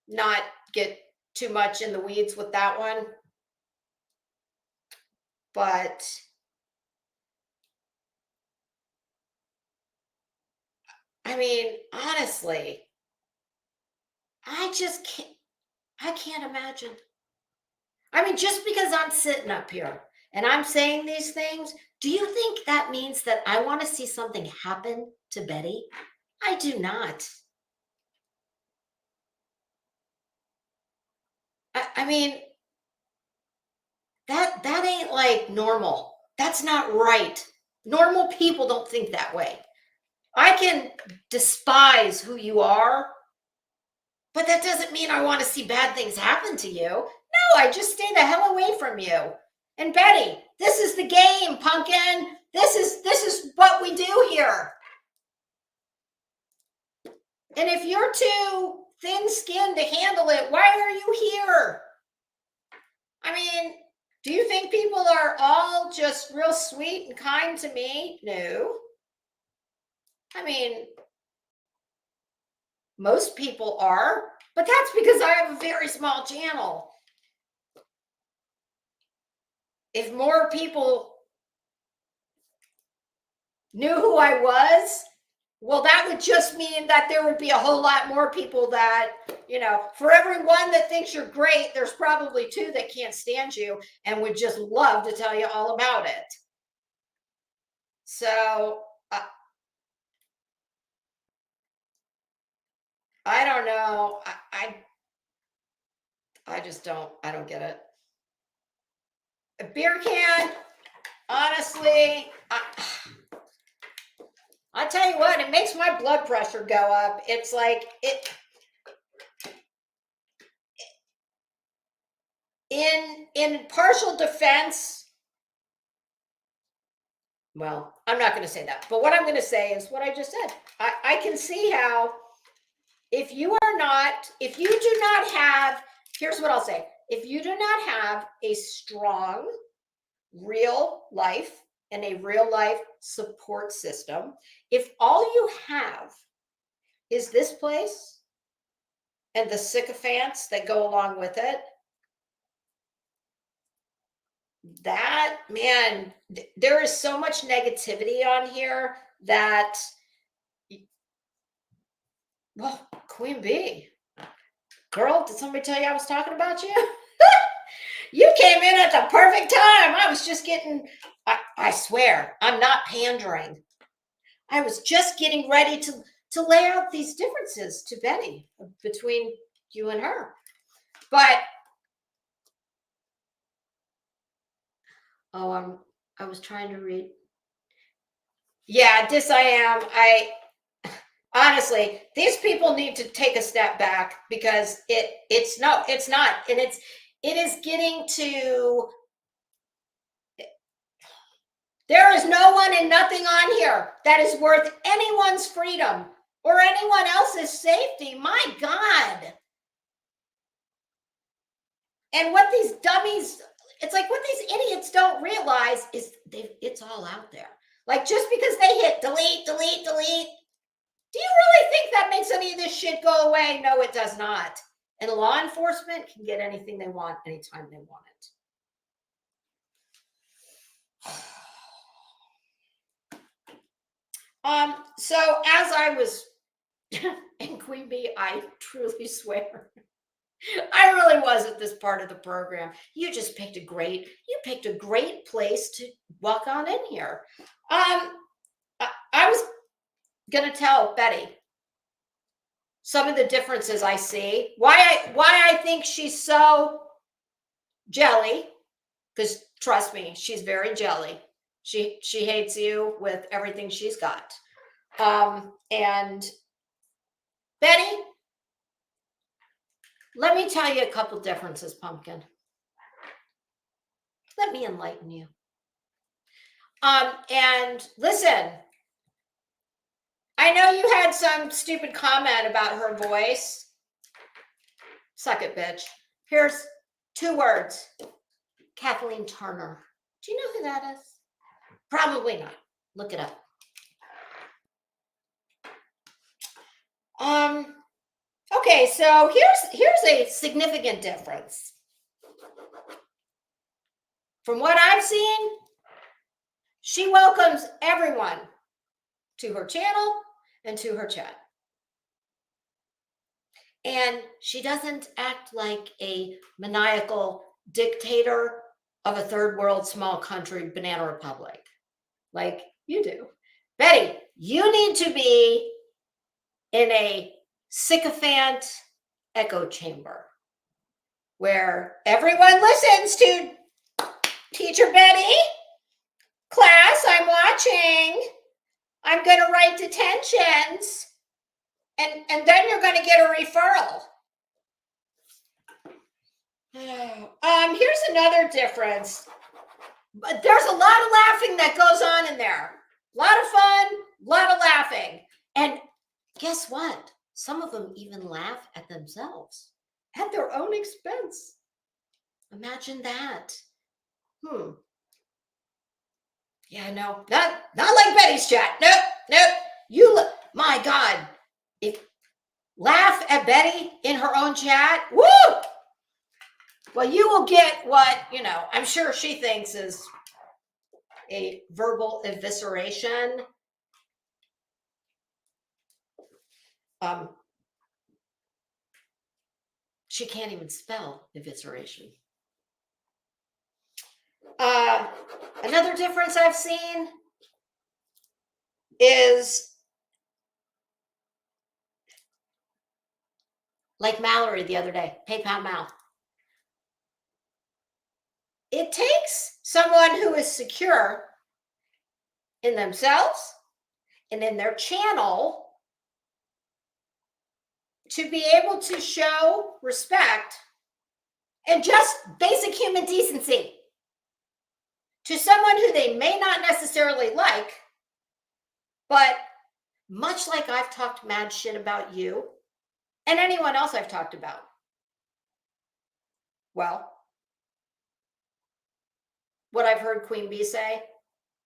not get too much in the weeds with that one. But I mean, honestly, I can't imagine. I mean, just because I'm sitting up here and I'm saying these things, do you think that means that I want to see something happen to Betty? I do not. I mean, that ain't like normal. That's not right. Normal people don't think that way. I can despise who you are, but that doesn't mean I want to see bad things happen to you. No, I just stay the hell away from you. And Betty, this is the game, pumpkin. This is what we do here. And if you're too thin-skinned to handle it, why are you here? I mean, do you think people are all just real sweet and kind to me? No. I mean, most people are, but that's because I have a very small channel. If more people knew who I was, well, that would just mean that there would be a whole lot more people that, for every one that thinks you're great, there's probably two that can't stand you and would just love to tell you all about it. So I don't know. I just I don't get it. A beer can, honestly, I tell you what, it makes my blood pressure go up. It's like in partial defense. Well, I'm not going to say that, but what I'm going to say is what I just said. I can see how if you do not have, here's what I'll say. If you do not have a strong real life and a real life support system, if all you have is this place and the sycophants that go along with it, that, man, there is so much negativity on here that, well, Queen Bee, girl, did somebody tell you I was talking about you? You came in at the perfect time. I was just getting, I swear, I'm not pandering. I was just getting ready to lay out these differences to Betty between you and her. But, I was trying to read. Yeah, I am. Honestly, these people need to take a step back because it's not. And it is getting to, there is no one and nothing on here that is worth anyone's freedom or anyone else's safety. My God. And what these dummies, it's like what these idiots don't realize is it's all out there. Like, just because they hit delete, delete, delete, do you really think that makes any of this shit go away? No, it does not. And law enforcement can get anything they want anytime they want it. So as I was, and Queen Bee, I truly swear, I really was at this part of the program. You picked a great place to walk on in here. I was gonna tell Betty some of the differences I see. Why I think she's so jelly, because trust me, she's very jelly. She hates you with everything she's got. And Betty, let me tell you a couple differences, Pumpkin. Let me enlighten you. And listen, I know you had some stupid comment about her voice. Suck it, bitch. Here's 2 words. Kathleen Turner. Do you know who that is? Probably not. Look it up. Okay, so here's a significant difference. From what I've seen, she welcomes everyone to her channel and to her chat. And she doesn't act like a maniacal dictator of a third world small country banana republic like you do. Betty, you need to be in a sycophant echo chamber where everyone listens to Teacher Betty. Class, I'm watching. I'm going to write detentions. And then you're going to get a referral. Here's another difference. But there's a lot of laughing that goes on in there. A lot of fun, a lot of laughing. And guess what? Some of them even laugh at themselves at their own expense. Imagine that. Yeah, no, not like Betty's chat. Nope. You, my God, laugh at Betty in her own chat. Woo! Well, you will get what, I'm sure she thinks is a verbal evisceration. She can't even spell evisceration. Another difference I've seen is like Mallory the other day, PayPal Mal. It takes someone who is secure in themselves and in their channel to be able to show respect and just basic human decency to someone who they may not necessarily like, but much like I've talked mad shit about you and anyone else I've talked about. Well, what I've heard Queen Bee say,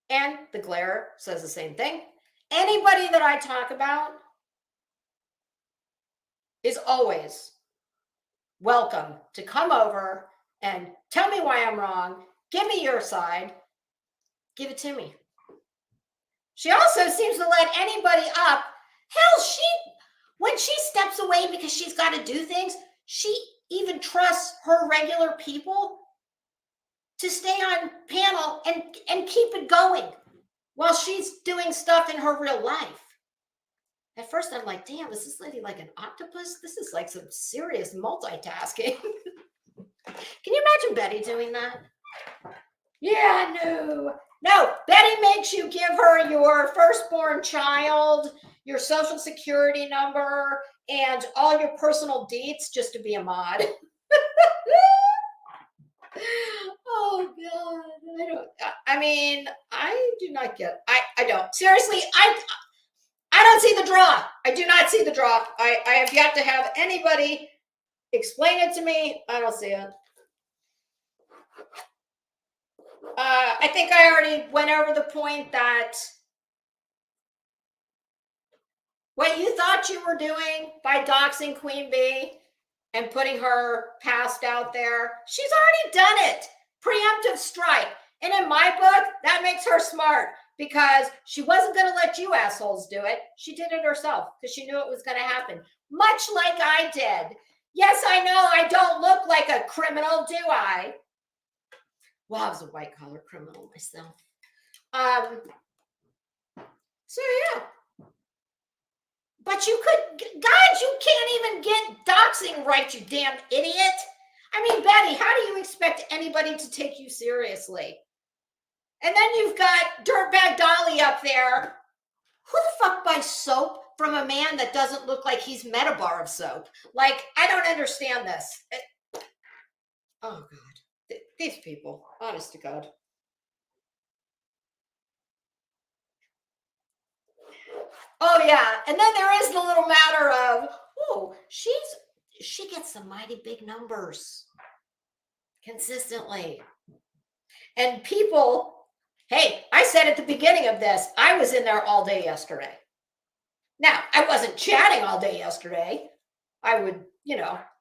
and the Glare says the same thing. Anybody that I talk about is always welcome to come over and tell me why I'm wrong. Give me your side. Give it to me. She also seems to let anybody up. Hell, when she steps away because she's got to do things, she even trusts her regular people to stay on panel and keep it going while she's doing stuff in her real life. At first, I'm like, damn, is this lady like an octopus? This is like some serious multitasking. Can you imagine Betty doing that? Yeah, no. Betty makes you give her your firstborn child, your social security number, and all your personal deets just to be a mod. Oh God, I do not get. I don't seriously. I don't see the draw. I do not see the draw. I have yet to have anybody explain it to me. I don't see it. I think I already went over the point that what you thought you were doing by doxing Queen Bee and putting her past out there, she's already done it. Preemptive strike. And in my book, that makes her smart because she wasn't going to let you assholes do it. She did it herself because she knew it was going to happen. Much like I did. Yes, I know I don't look like a criminal, do I? Well, I was a white-collar criminal myself. So, yeah. But you can't even get doxing right, you damn idiot. I mean, Betty, how do you expect anybody to take you seriously? And then you've got Dirtbag Dolly up there. Who the fuck buys soap from a man that doesn't look like he's met a bar of soap? Like, I don't understand this. Oh God, these people, honest to God. Oh yeah, and then there is the little matter of, oh, she gets some mighty big numbers consistently. And people, hey, I said at the beginning of this, I was in there all day yesterday. Now, I wasn't chatting all day yesterday. I would,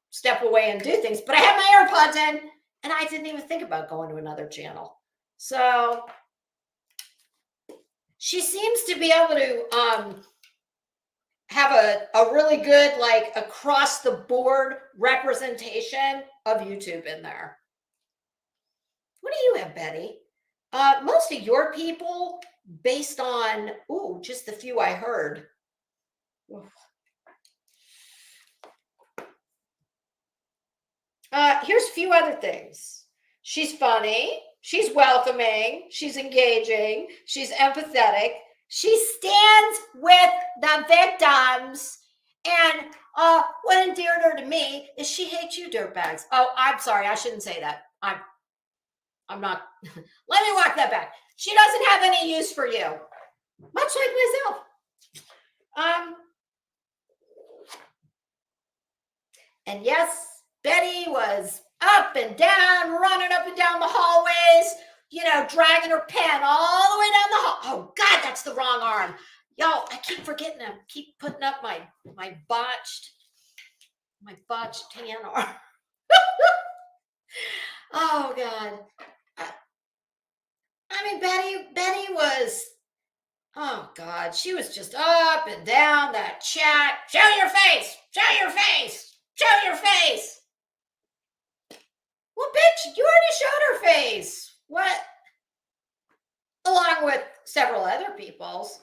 step away and do things, but I had my AirPods in and I didn't even think about going to another channel. So she seems to be able to have a really good, like, across the board representation of YouTube in there. What do you have, Betty? Most of your people, based on, just the few I heard. Here's a few other things. She's funny. She's welcoming. She's engaging. She's empathetic. She stands with the victims. And what endeared her to me is she hates you, dirtbags. Oh, I'm sorry. I shouldn't say that. I'm not. Let me walk that back. She doesn't have any use for you, much like myself. And yes, Betty was up and down, running up and down the hallways, dragging her pen all the way down the hall. Oh God, that's the wrong arm. Yo, I keep forgetting them. Keep putting up my botched tan arm. Oh God. I mean, Betty was, oh God, she was just up and down that chat. Show your face. Show your face. Show your face. Well, bitch, you already showed her face. What? Along with several other people's.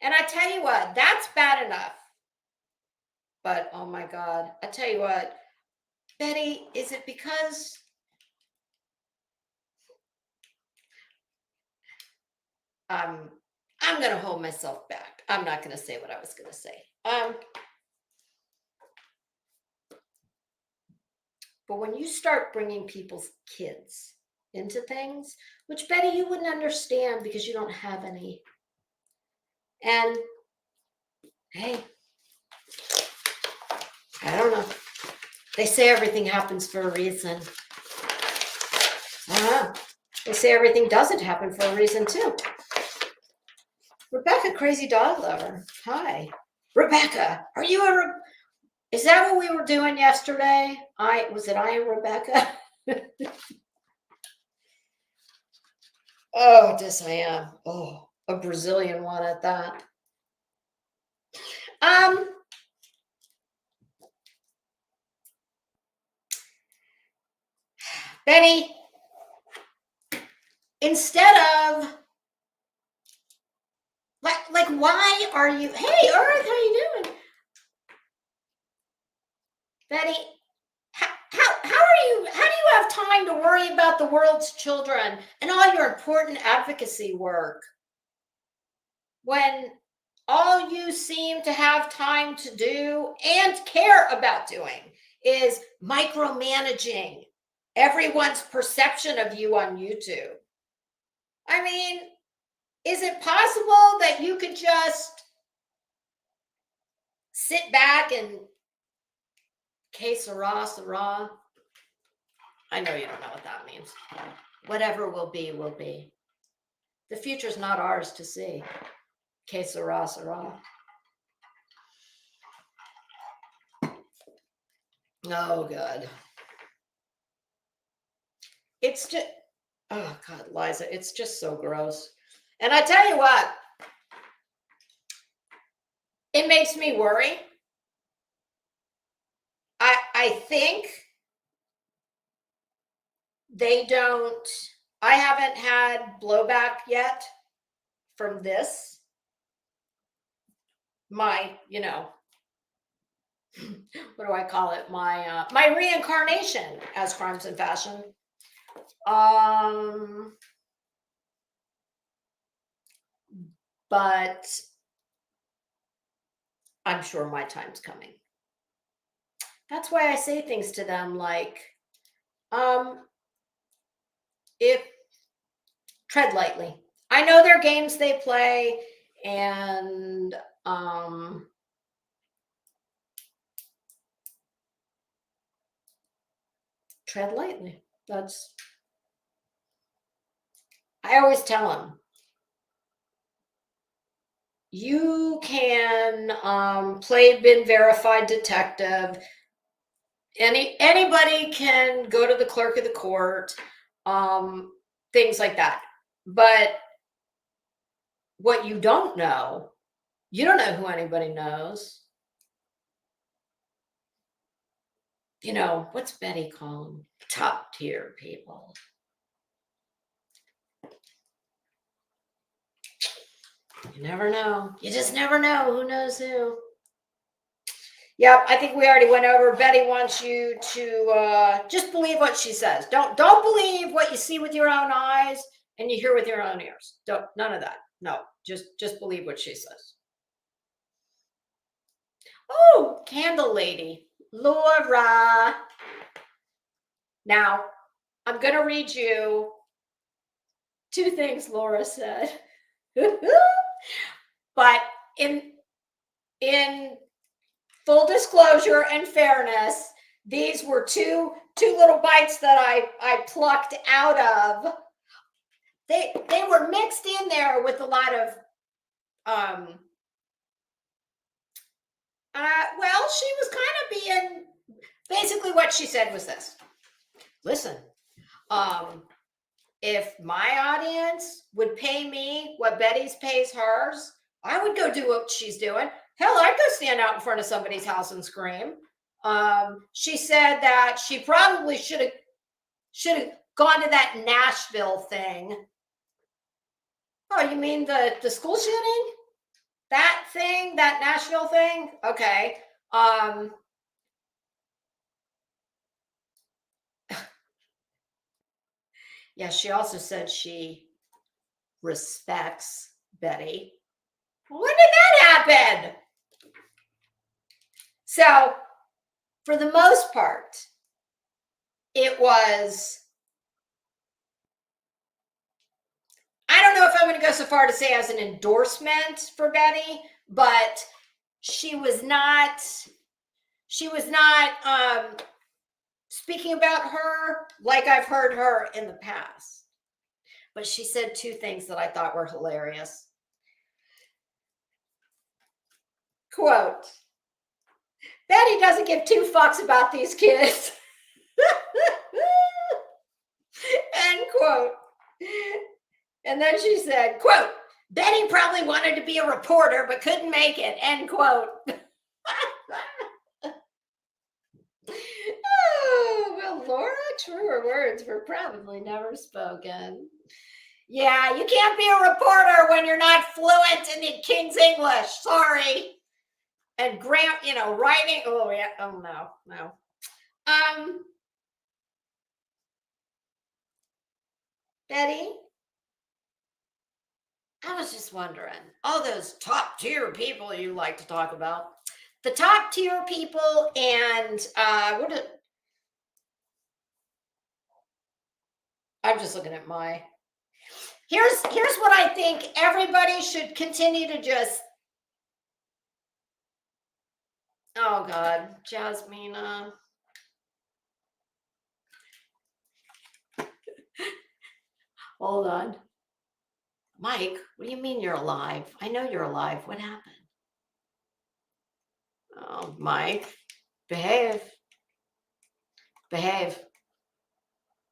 And I tell you what, that's bad enough. But oh my God, I tell you what, Betty, is it because I'm going to hold myself back. I'm not going to say what I was going to say. But when you start bringing people's kids into things, which Betty, you wouldn't understand because you don't have any. And hey, I don't know. They say everything happens for a reason. I don't know. They say everything doesn't happen for a reason too. Rebecca, crazy dog lover. Hi. Rebecca, are you is that what we were doing yesterday? Was it I and Rebecca? Oh, yes, I am. Oh, a Brazilian one at that. Benny, instead of like why are you, hey Earth, how you doing? Betty, how do you have time to worry about the world's children and all your important advocacy work when all you seem to have time to do and care about doing is micromanaging everyone's perception of you on YouTube? I mean, is it possible that you could just sit back and que sera, sera? I know you don't know what that means. Whatever will be, will be. The future's not ours to see. Que sera, sera. Oh, God. It's just, oh, God, Liza, it's just so gross. And I tell you what, it makes me worry. I think they don't, I haven't had blowback yet from this. My, what do I call it? My reincarnation as Crimes and Fashion. But I'm sure my time's coming. That's why I say things to them like, if tread lightly. I know they're games they play, and tread lightly. I always tell them, you can play been verified detective. Anybody can go to the clerk of the court, things like that. But what you don't know who anybody knows. You know, what's Betty call them? Top tier people. You never know. You just never know who knows who. Yep, I think we already went over. Betty wants you to just believe what she says. Don't believe what you see with your own eyes and you hear with your own ears. None of that. No, just believe what she says. Oh, candle lady, Laura. Now, I'm going to read you 2 things Laura said. But in full disclosure and fairness, these were two little bites that I plucked out of. They were mixed in there with a lot of well, she was kind of being, basically what she said was this. Listen, if my audience would pay me what Betty's pays hers, I would go do what she's doing. Hell, I'd go stand out in front of somebody's house and scream. She said that she probably should have gone to that Nashville thing. Oh, you mean the school shooting? That thing, that Nashville thing? Okay. Yeah, she also said she respects Betty. When did that happen? So, for the most part, it was, I don't know if I'm going to go so far to say as an endorsement for Betty, but she was not speaking about her like I've heard her in the past. But she said 2 things that I thought were hilarious. Quote, Betty doesn't give 2 fucks about these kids. End quote. And then she said, quote, Betty probably wanted to be a reporter but couldn't make it, end quote. Oh, well, Laura, truer words were probably never spoken. Yeah, you can't be a reporter when you're not fluent in the King's English. Sorry. And writing. Oh, yeah. Oh, no. Betty, I was just wondering, all those top tier people you like to talk about, the top tier people, and I'm just looking at here's what I think everybody should continue to just, oh God, Jasmina. Hold on. Mike, what do you mean you're alive? I know you're alive. What happened? Oh, Mike, behave.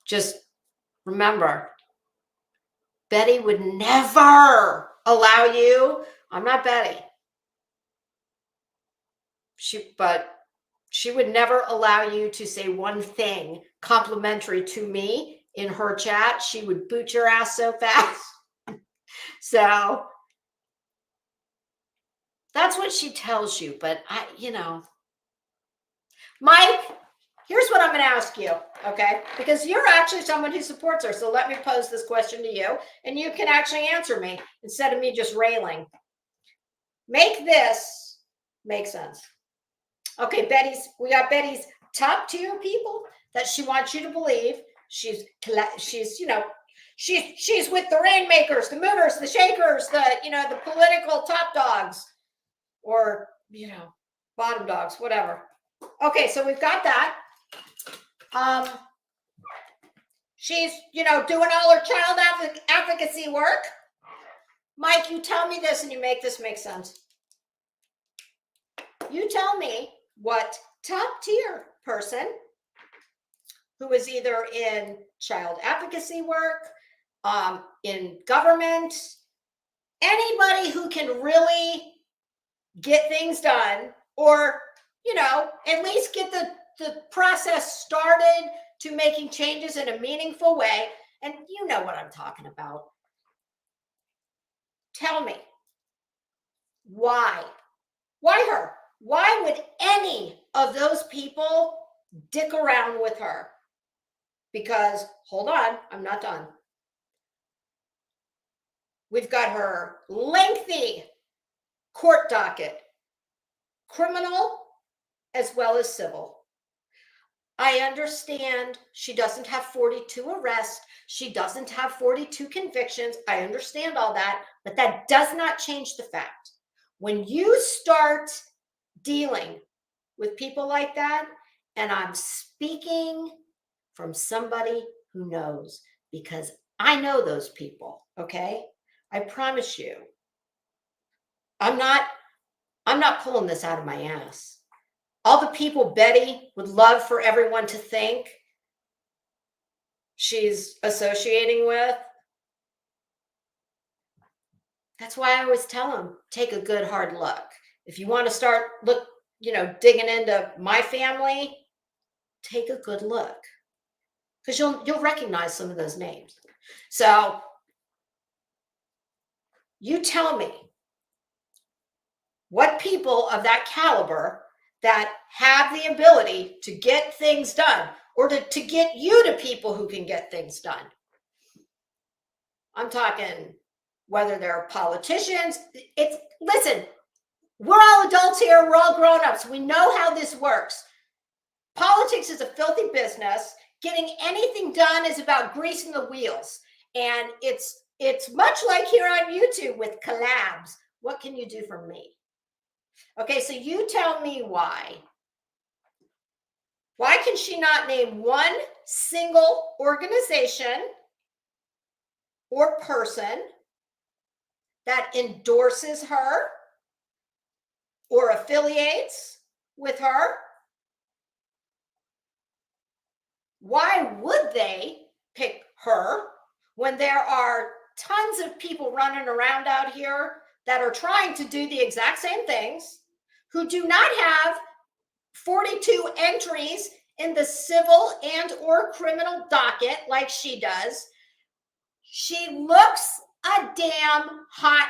Just remember, Betty would never allow you. I'm not Betty. She would never allow you to say one thing complimentary to me in her chat. She would boot your ass so fast. So that's what she tells you. But Mike, here's what I'm going to ask you, okay? Because you're actually someone who supports her. So let me pose this question to you, and you can actually answer me instead of me just railing. Make this make sense. Okay, we got Betty's top tier people that she wants you to believe she's she's with the rainmakers, the movers, the shakers, the political top dogs, or bottom dogs, whatever. Okay, so we've got that. She's doing all her child advocacy work. Mike, you tell me this and you make this make sense. You tell me what top tier person who is either in child advocacy work, in government, anybody who can really get things done, or at least get the process started to making changes in a meaningful way. And you know what I'm talking about. Tell me, why her? Why would any of those people dick around with her? Because, hold on, I'm not done. We've got her lengthy court docket, criminal as well as civil. I understand she doesn't have 42 arrests. She doesn't have 42 convictions. I understand all that, but that does not change the fact. When you start dealing with people like that, and I'm speaking from somebody who knows, because I know those people, okay? I promise you. I'm not pulling this out of my ass. All the people Betty would love for everyone to think she's associating with. That's why I always tell them, take a good hard look. If you want to start digging into my family, take a good look. Because you'll recognize some of those names. So you tell me what people of that caliber that have the ability to get things done, or to get you to people who can get things done. I'm talking whether they're politicians. Listen, we're all adults here. We're all grown-ups. We know how this works. Politics is a filthy business. Getting anything done is about greasing the wheels. And it's much like here on YouTube with collabs. What can you do for me? Okay, so you tell me why. Why can she not name one single organization or person that endorses her or affiliates with her? Why would they pick her when there are tons of people running around out here that are trying to do the exact same things, who do not have 42 entries in the civil and or criminal docket like she does? She looks a damn hot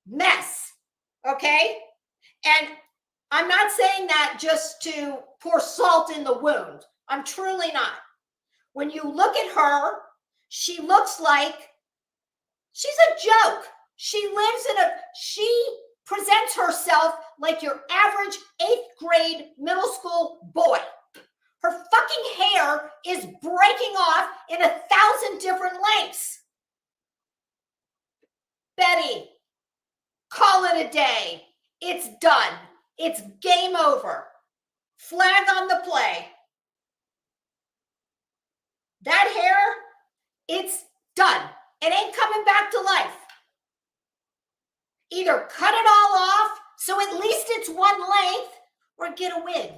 mess, okay? And I'm not saying that just to pour salt in the wound. I'm truly not. When you look at her, she looks like she's a joke. She presents herself like your average 8th grade middle school boy. Her fucking hair is breaking off in 1,000 different lengths. Betty, call it a day. It's done. It's game over. Flag on the play. That hair, it's done. It ain't coming back to life. Either cut it all off so at least it's one length, or get a wig.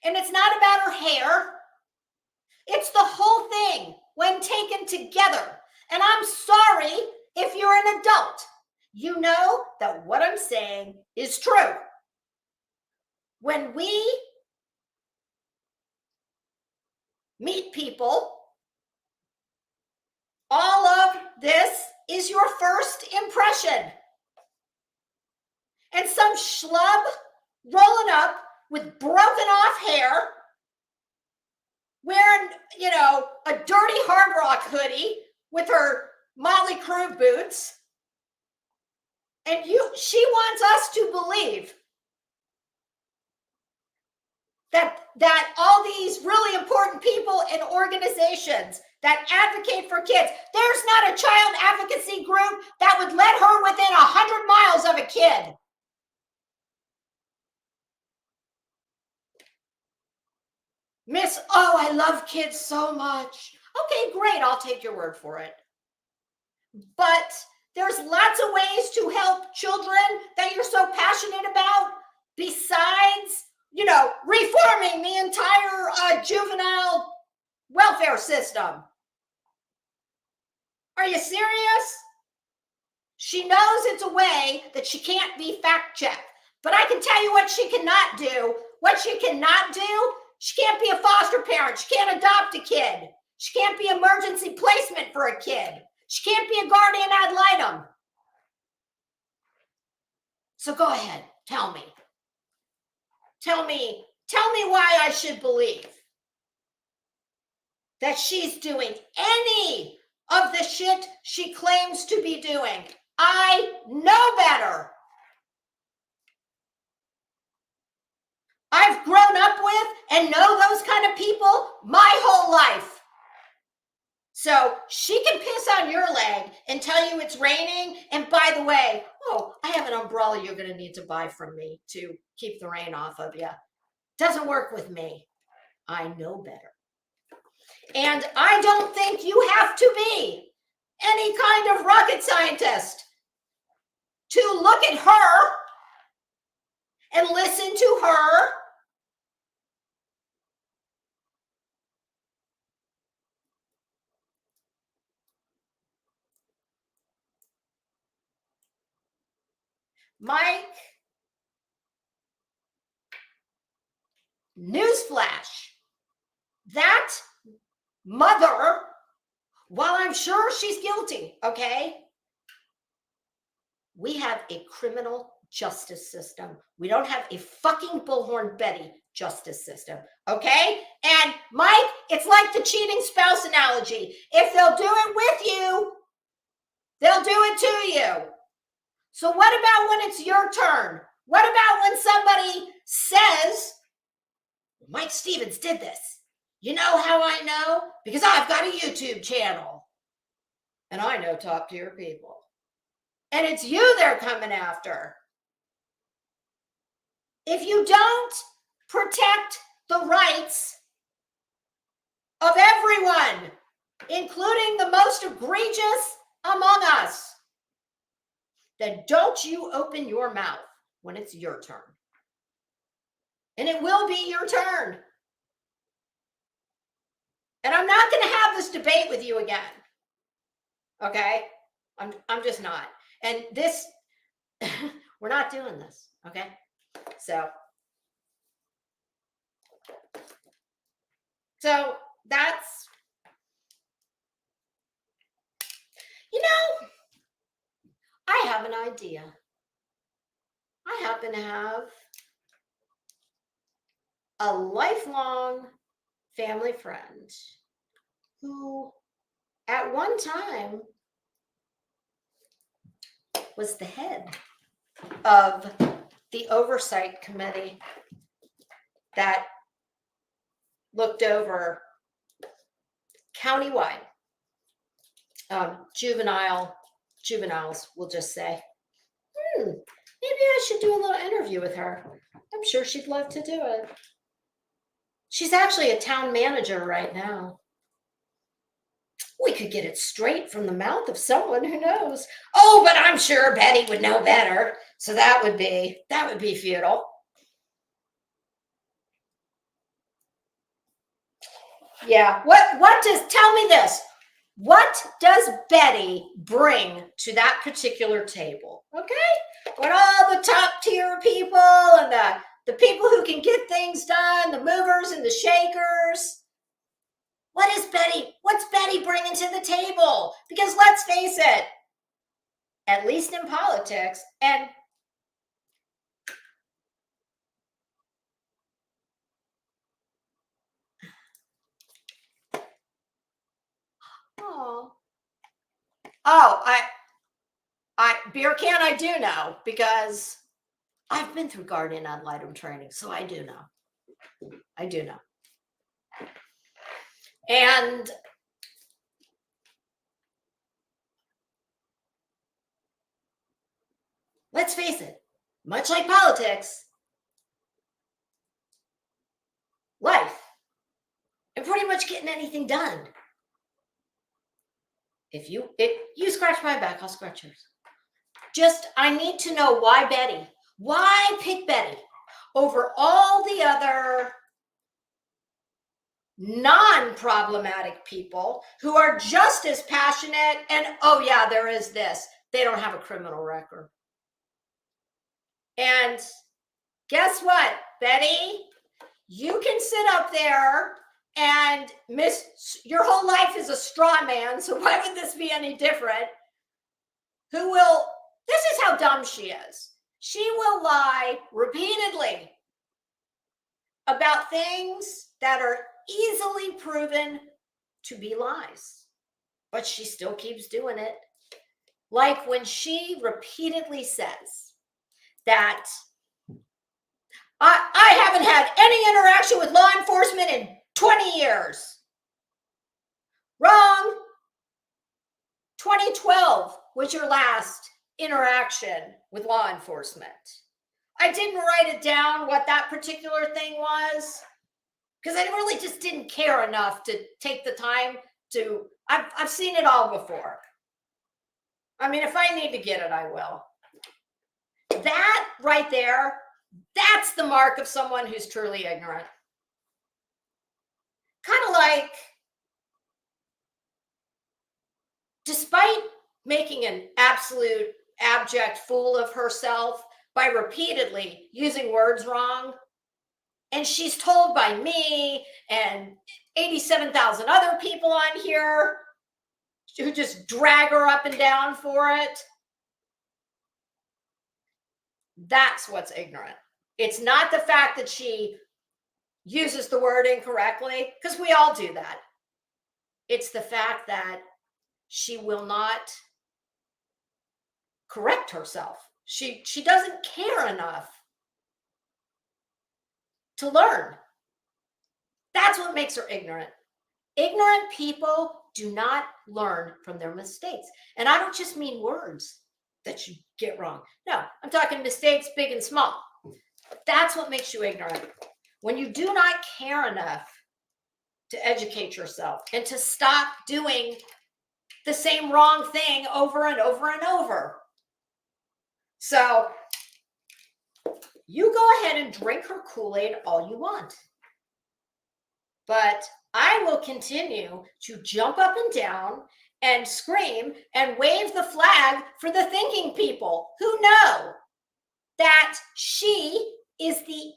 And it's not about her hair. It's the whole thing when taken together. And I'm sorry if you're an adult. You know that what I'm saying is true. When we meet people, all of this is your first impression. And some schlub rolling up with broken off hair, wearing, a dirty Hard Rock hoodie with her Motley Crue boots, And she wants us to believe that all these really important people and organizations that advocate for kids, there's not a child advocacy group that would let her within 100 miles of a kid. Miss, oh, I love kids so much. Okay, great. I'll take your word for it. But there's lots of ways to help children that you're so passionate about besides, reforming the entire juvenile welfare system. Are you serious? She knows it's a way that she can't be fact checked. But I can tell you what she cannot do. What she cannot do, she can't be a foster parent. She can't adopt a kid. She can't be emergency placement for a kid. She can't be a guardian ad litem. So go ahead, tell me. Tell me why I should believe that she's doing any of the shit she claims to be doing. I know better. I've grown up with and know those kind of people my whole life. So she can piss on your leg and tell you it's raining. And by the way, I have an umbrella you're going to need to buy from me to keep the rain off of you. Doesn't work with me. I know better. And I don't think you have to be any kind of rocket scientist to look at her and listen to her Mike, newsflash, that mother, while I'm sure she's guilty, okay, we have a criminal justice system. We don't have a fucking Bullhorn Betty justice system, okay? And Mike, it's like the cheating spouse analogy. If they'll do it with you, they'll do it to you. So what about when it's your turn? What about when somebody says, Mike Stevens did this? You know how I know? Because I've got a YouTube channel. And I know top tier people. And it's you they're coming after. If you don't protect the rights of everyone, including the most egregious among us, then don't you open your mouth when it's your turn. And it will be your turn. And I'm not going to have this debate with you again. Okay? I'm just not. And this, we're not doing this. Okay? So that's, I have an idea. I happen to have a lifelong family friend who at one time was the head of the oversight committee that looked over countywide juveniles, we'll just say. Maybe I should do a little interview with her. I'm sure she'd love to do it. She's actually a town manager right now. We could get it straight from the mouth of someone who knows. Oh, but I'm sure Betty would know better. So that would be futile. Yeah. Tell me this. What does Betty bring to that particular table? Okay? When all the top tier people and the people who can get things done, the movers and the shakers, what's Betty bringing to the table? Because let's face it, at least in politics, and Beer can, I do know, because I've been through guardian ad litem training, so I do know. I do know. And let's face it, much like politics, life, and pretty much getting anything done. If you scratch my back, I'll scratch yours. Just, I need to know why Betty. Why pick Betty over all the other non-problematic people who are just as passionate? And oh yeah, there is this. They don't have a criminal record. And guess what, Betty? You can sit up there and your whole life is a straw man, so why would this be any different? This is how dumb she is. She will lie repeatedly about things that are easily proven to be lies, but she still keeps doing it. Like when she repeatedly says that I haven't had any interaction with law enforcement in 20 years. Wrong. 2012 was your last interaction with law enforcement. I didn't write it down what that particular thing was because I really just didn't care enough to take the time to. I've seen it all before. I mean, if I need to get it, I will. That right there, that's the mark of someone who's truly ignorant. Kind of like, despite making an absolute abject fool of herself by repeatedly using words wrong, and she's told by me and 87,000 other people on here who just drag her up and down for it. That's what's ignorant. It's not the fact that she uses the word incorrectly, because we all do that. It's the fact that she will not correct herself. She doesn't care enough to learn. That's what makes her ignorant. Ignorant people do not learn from their mistakes. And I don't just mean words that you get wrong. No, I'm talking mistakes big and small. That's what makes you ignorant. When you do not care enough to educate yourself and to stop doing the same wrong thing over and over and over. So you go ahead and drink her Kool-Aid all you want. But I will continue to jump up and down and scream and wave the flag for the thinking people who know that she is the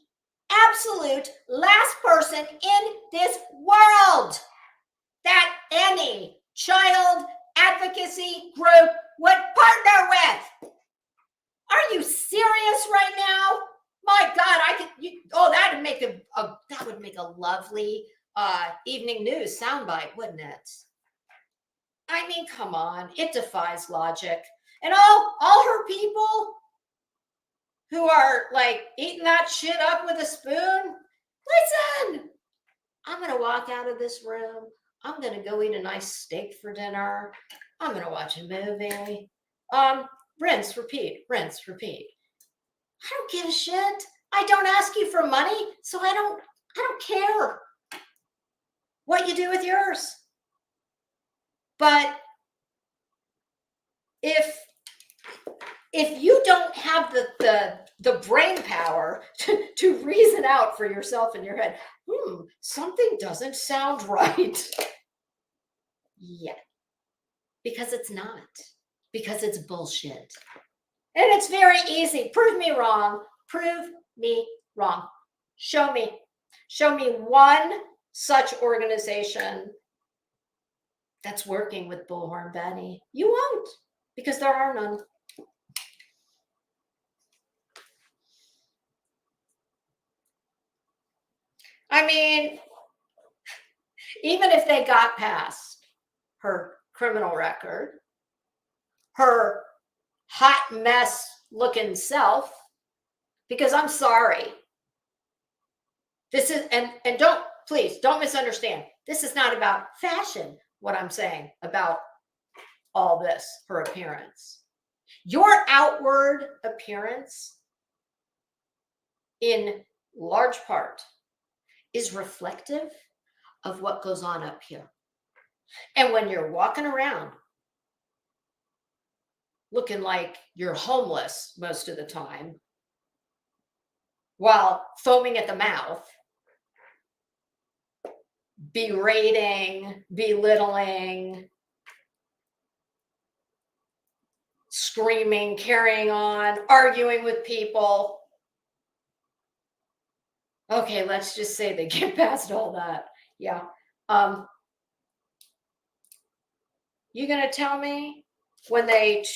absolute last person in this world that any child advocacy group would partner with. Are you serious right now? My God, that would make a lovely evening news soundbite, wouldn't it? I mean, come on, it defies logic. And all her people who are like eating that shit up with a spoon, listen, I'm going to walk out of this room. I'm going to go eat a nice steak for dinner. I'm going to watch a movie. Rinse, repeat, rinse, repeat. I don't give a shit. I don't ask you for money, so I don't care what you do with yours. But if you don't have the brain power to reason out for yourself in your head, something doesn't sound right yet. Because it's not. Because it's bullshit. And it's very easy. Prove me wrong. Prove me wrong. Show me one such organization that's working with Bullhorn Betty. You won't, because there are none. I mean, even if they got past her criminal record, her hot mess looking self, because I'm sorry. This is, and don't, please don't misunderstand. This is not about fashion, what I'm saying about all this, her appearance. Your outward appearance, in large part, is reflective of what goes on up here. And when you're walking around looking like you're homeless most of the time, while foaming at the mouth, berating, belittling, screaming, carrying on, arguing with people. Okay, let's just say they get past all that. Yeah. You gonna tell me when they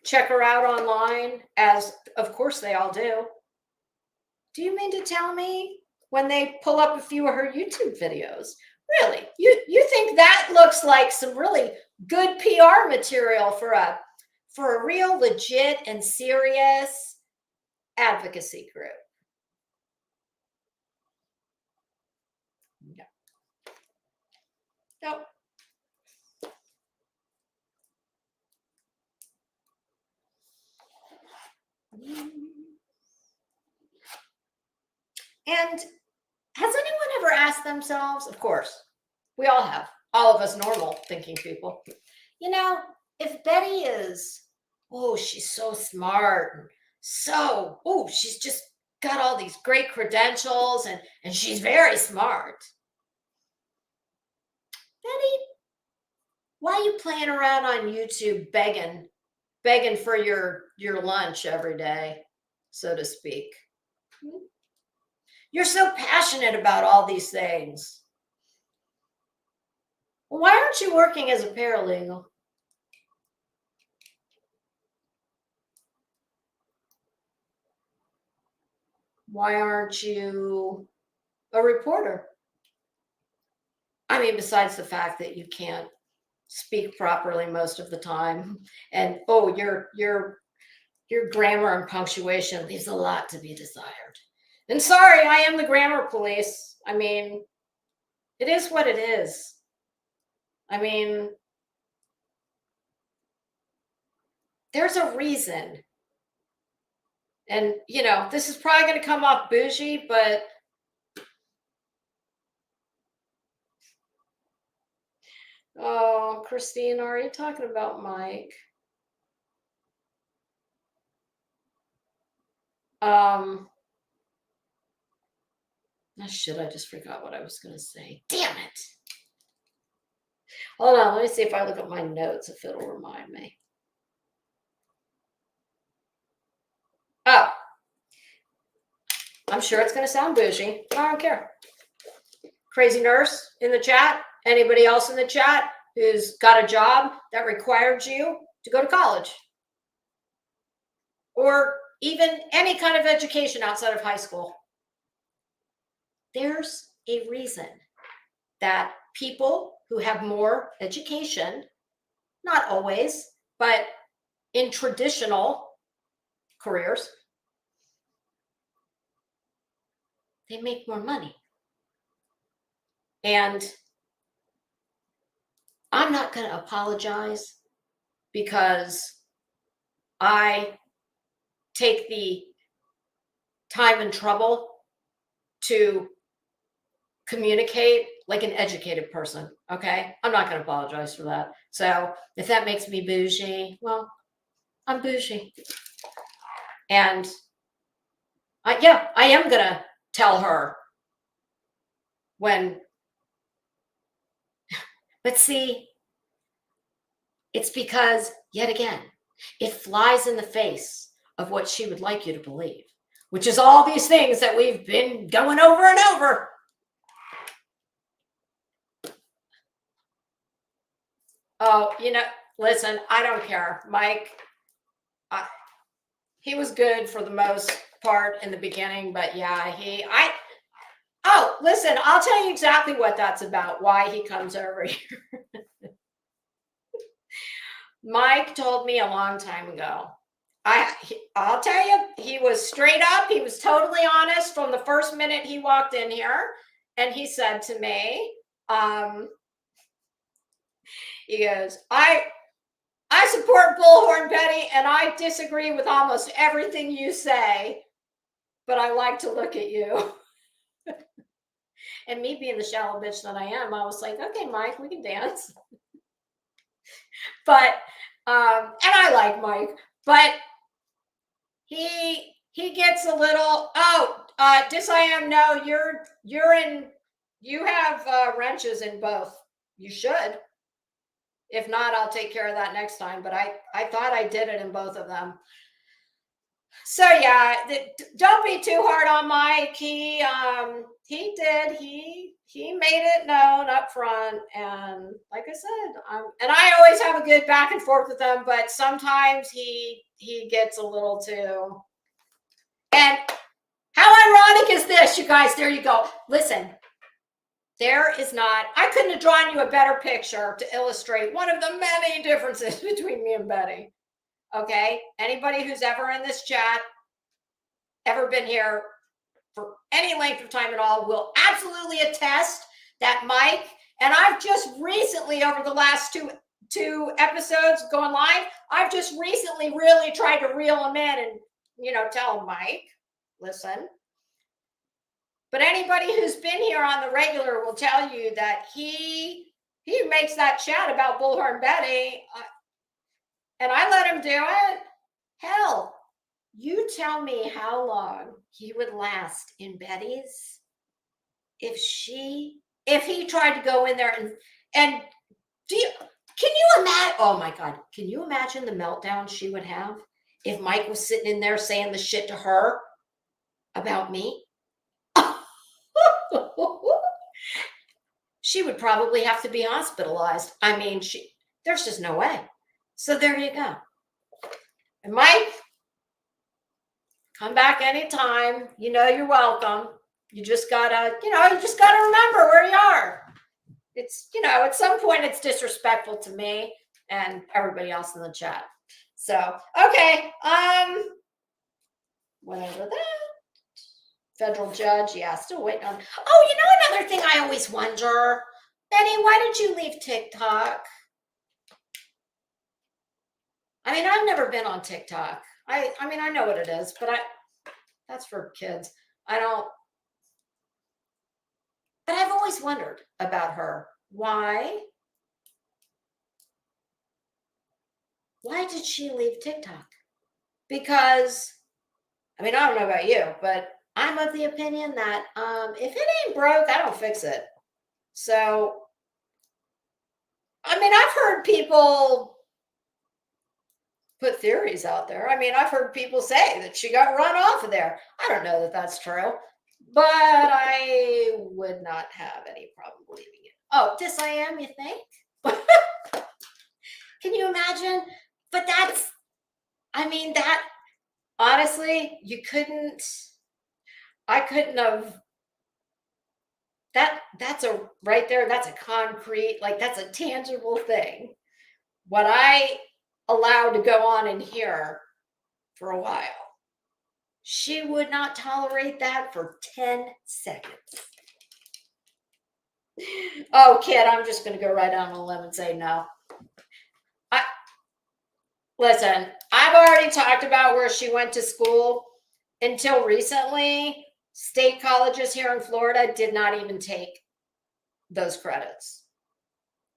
check her out online, as of course they all do you mean to tell me when they pull up a few of her YouTube videos, really, you think that looks like some really good PR material for a real legit and serious advocacy group? No. Nope. And has anyone ever asked themselves, of course, we all have, all of us normal thinking people, you know, if Betty is, oh, she's so smart, and so, oh, she's just got all these great credentials, and she's very smart. Betty, why are you playing around on YouTube begging for your lunch every day, so to speak? You're so passionate about all these things. Why aren't you working as a paralegal? Why aren't you a reporter? I mean, besides the fact that you can't speak properly most of the time, and oh, your grammar and punctuation leaves a lot to be desired. And sorry, I am the grammar police. I mean, it is what it is. I mean, there's a reason. And, you know, this is probably going to come off bougie, but oh, Christine, are you talking about Mike? Oh shit, I just forgot what I was going to say. Damn it. Hold on, let me see if I look at my notes, if it'll remind me. Oh, I'm sure it's going to sound bougie. I don't care. Crazy nurse in the chat. Anybody else in the chat who's got a job that required you to go to college? Or even any kind of education outside of high school? There's a reason that people who have more education, not always, but in traditional careers, they make more money. And I'm not going to apologize because I take the time and trouble to communicate like an educated person. Okay. I'm not going to apologize for that. So if that makes me bougie, well, I'm bougie. And I am going to tell her when, but see, it's because, yet again, it flies in the face of what she would like you to believe, which is all these things that we've been going over and over. Oh, you know, listen, I don't care. Mike, he was good for the most part in the beginning, but yeah, oh, listen, I'll tell you exactly what that's about, why he comes over here. Mike told me a long time ago. I'll tell you, he was straight up. He was totally honest from the first minute he walked in here, and he said to me, he goes, I support Bullhorn Betty, and I disagree with almost everything you say, but I like to look at you. And me being the shallow bitch that I am, I was like, okay, Mike, we can dance. But and I like Mike, but he gets a little, Dis-I-Am, no, you have wrenches in both. You should. If not, I'll take care of that next time. But I thought I did it in both of them. So yeah, don't be too hard on Mike. He made it known up front, and like I said, and I always have a good back and forth with him, but sometimes he gets a little too. And how ironic is this, you guys? There you go. Listen, there is not. I couldn't have drawn you a better picture to illustrate one of the many differences between me and Betty. Okay, anybody who's ever in this chat, ever been here for any length of time at all, will absolutely attest that Mike, and I've just recently, over the last two episodes going live, I've just recently really tried to reel him in and, tell him, Mike, listen. But anybody who's been here on the regular will tell you that he makes that chat about Bullhorn Betty, and I let him do it. Hell, you tell me how long he would last in Betty's if he tried to go in there and can you imagine? Oh my God, can you imagine the meltdown she would have if Mike was sitting in there saying the shit to her about me? She would probably have to be hospitalized. I mean, there's just no way. So there you go. And Mike, come back anytime. You're welcome. You just gotta remember where you are. It's, at some point it's disrespectful to me and everybody else in the chat. So, okay. Whatever that. Federal judge, yeah, still waiting on. Oh, another thing I always wonder, Betty, why did you leave TikTok? I mean, I've never been on TikTok. I mean, I know what it is, but that's for kids. But I've always wondered about her. Why did she leave TikTok? Because, I mean, I don't know about you, but I'm of the opinion that if it ain't broke, I don't fix it. So, I mean, I've heard people put theories out there. I mean, I've heard people say that she got run off of there. I don't know that that's true, but I would not have any problem believing it. Oh, Dis-I-Am, you think? Can you imagine? But that, honestly, I couldn't have, that's right there, that's a concrete, like that's a tangible thing. What I allowed to go on in here for a while, she would not tolerate that for 10 seconds. Oh, kid, I'm just going to go right on a limb and say no. Listen, I've already talked about where she went to school. Until recently, state colleges here in Florida did not even take those credits.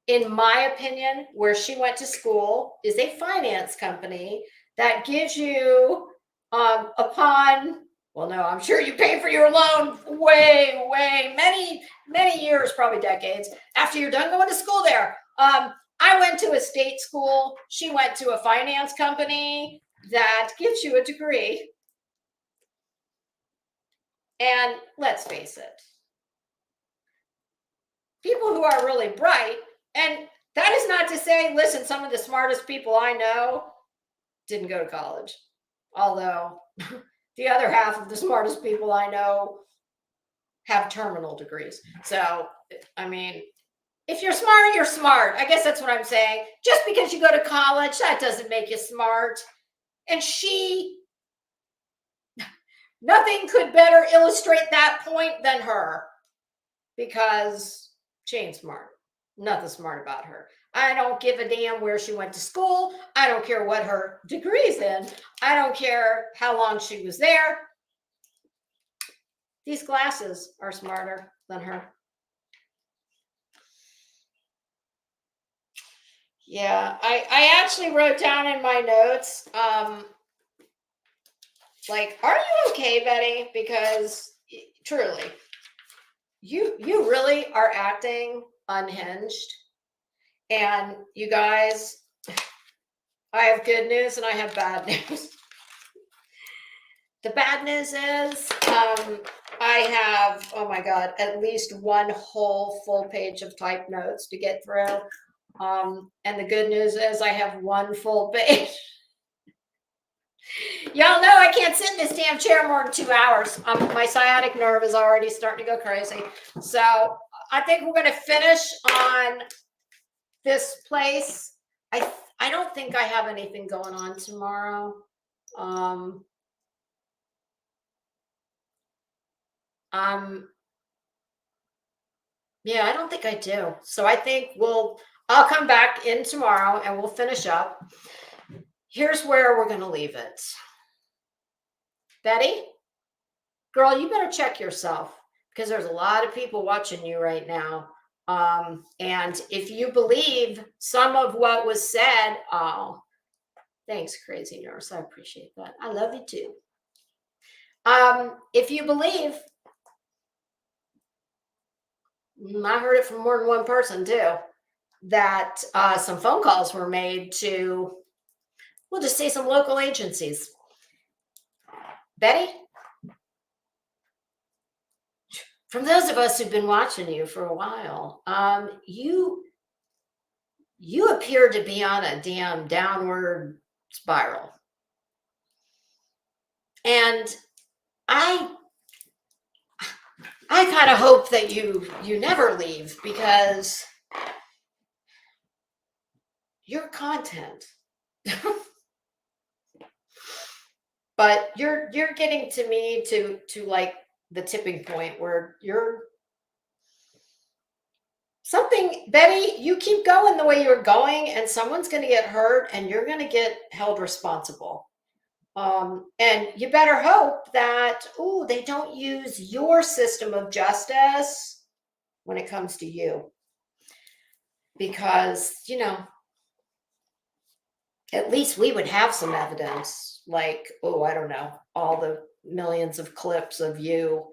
In my opinion, where she went to school is a finance company that gives you well, no, I'm sure you pay for your loan way, many years, probably decades after you're done going to school there. I went to a state school. She went to a finance company that gives you a degree. And let's face it, people who are really bright, and that is not to say, listen, some of the smartest people I know didn't go to college. Although the other half of the smartest people I know have terminal degrees. So, I mean, if you're smart, you're smart. I guess that's what I'm saying. Just because you go to college, that doesn't make you smart. And nothing could better illustrate that point than her, because she ain't smart. Nothing smart about her. I don't give a damn where she went to school. I don't care what her degree's in. I don't care how long she was there. These glasses are smarter than her. Yeah, I actually wrote down in my notes, like, are you okay, Betty? Because truly, you really are acting unhinged. And you guys, I have good news and I have bad news. The bad news is I have, oh my God, at least one whole full page of type notes to get through. And the good news is I have one full page. Y'all know I can't sit in this damn chair more than 2 hours. My sciatic nerve is already starting to go crazy. So I think we're going to finish on this place. I don't think I have anything going on tomorrow. Yeah, I don't think I do. So I think I'll come back in tomorrow and we'll finish up. Here's where we're going to leave it. Betty, girl, you better check yourself, because there's a lot of people watching you right now. And if you believe some of what was said, oh, thanks, Crazy Nurse. I appreciate that. I love you too. If you believe, I heard it from more than one person too, that some phone calls were made to, we'll just say, some local agencies. Betty, from those of us who've been watching you for a while, you appear to be on a damn downward spiral. And I kind of hope that you never leave, because your content. But you're getting to me to like the tipping point where you're something, Betty, you keep going the way you're going and someone's going to get hurt and you're going to get held responsible. And you better hope that, they don't use your system of justice when it comes to you. Because, at least we would have some evidence, like, I don't know, all the millions of clips of you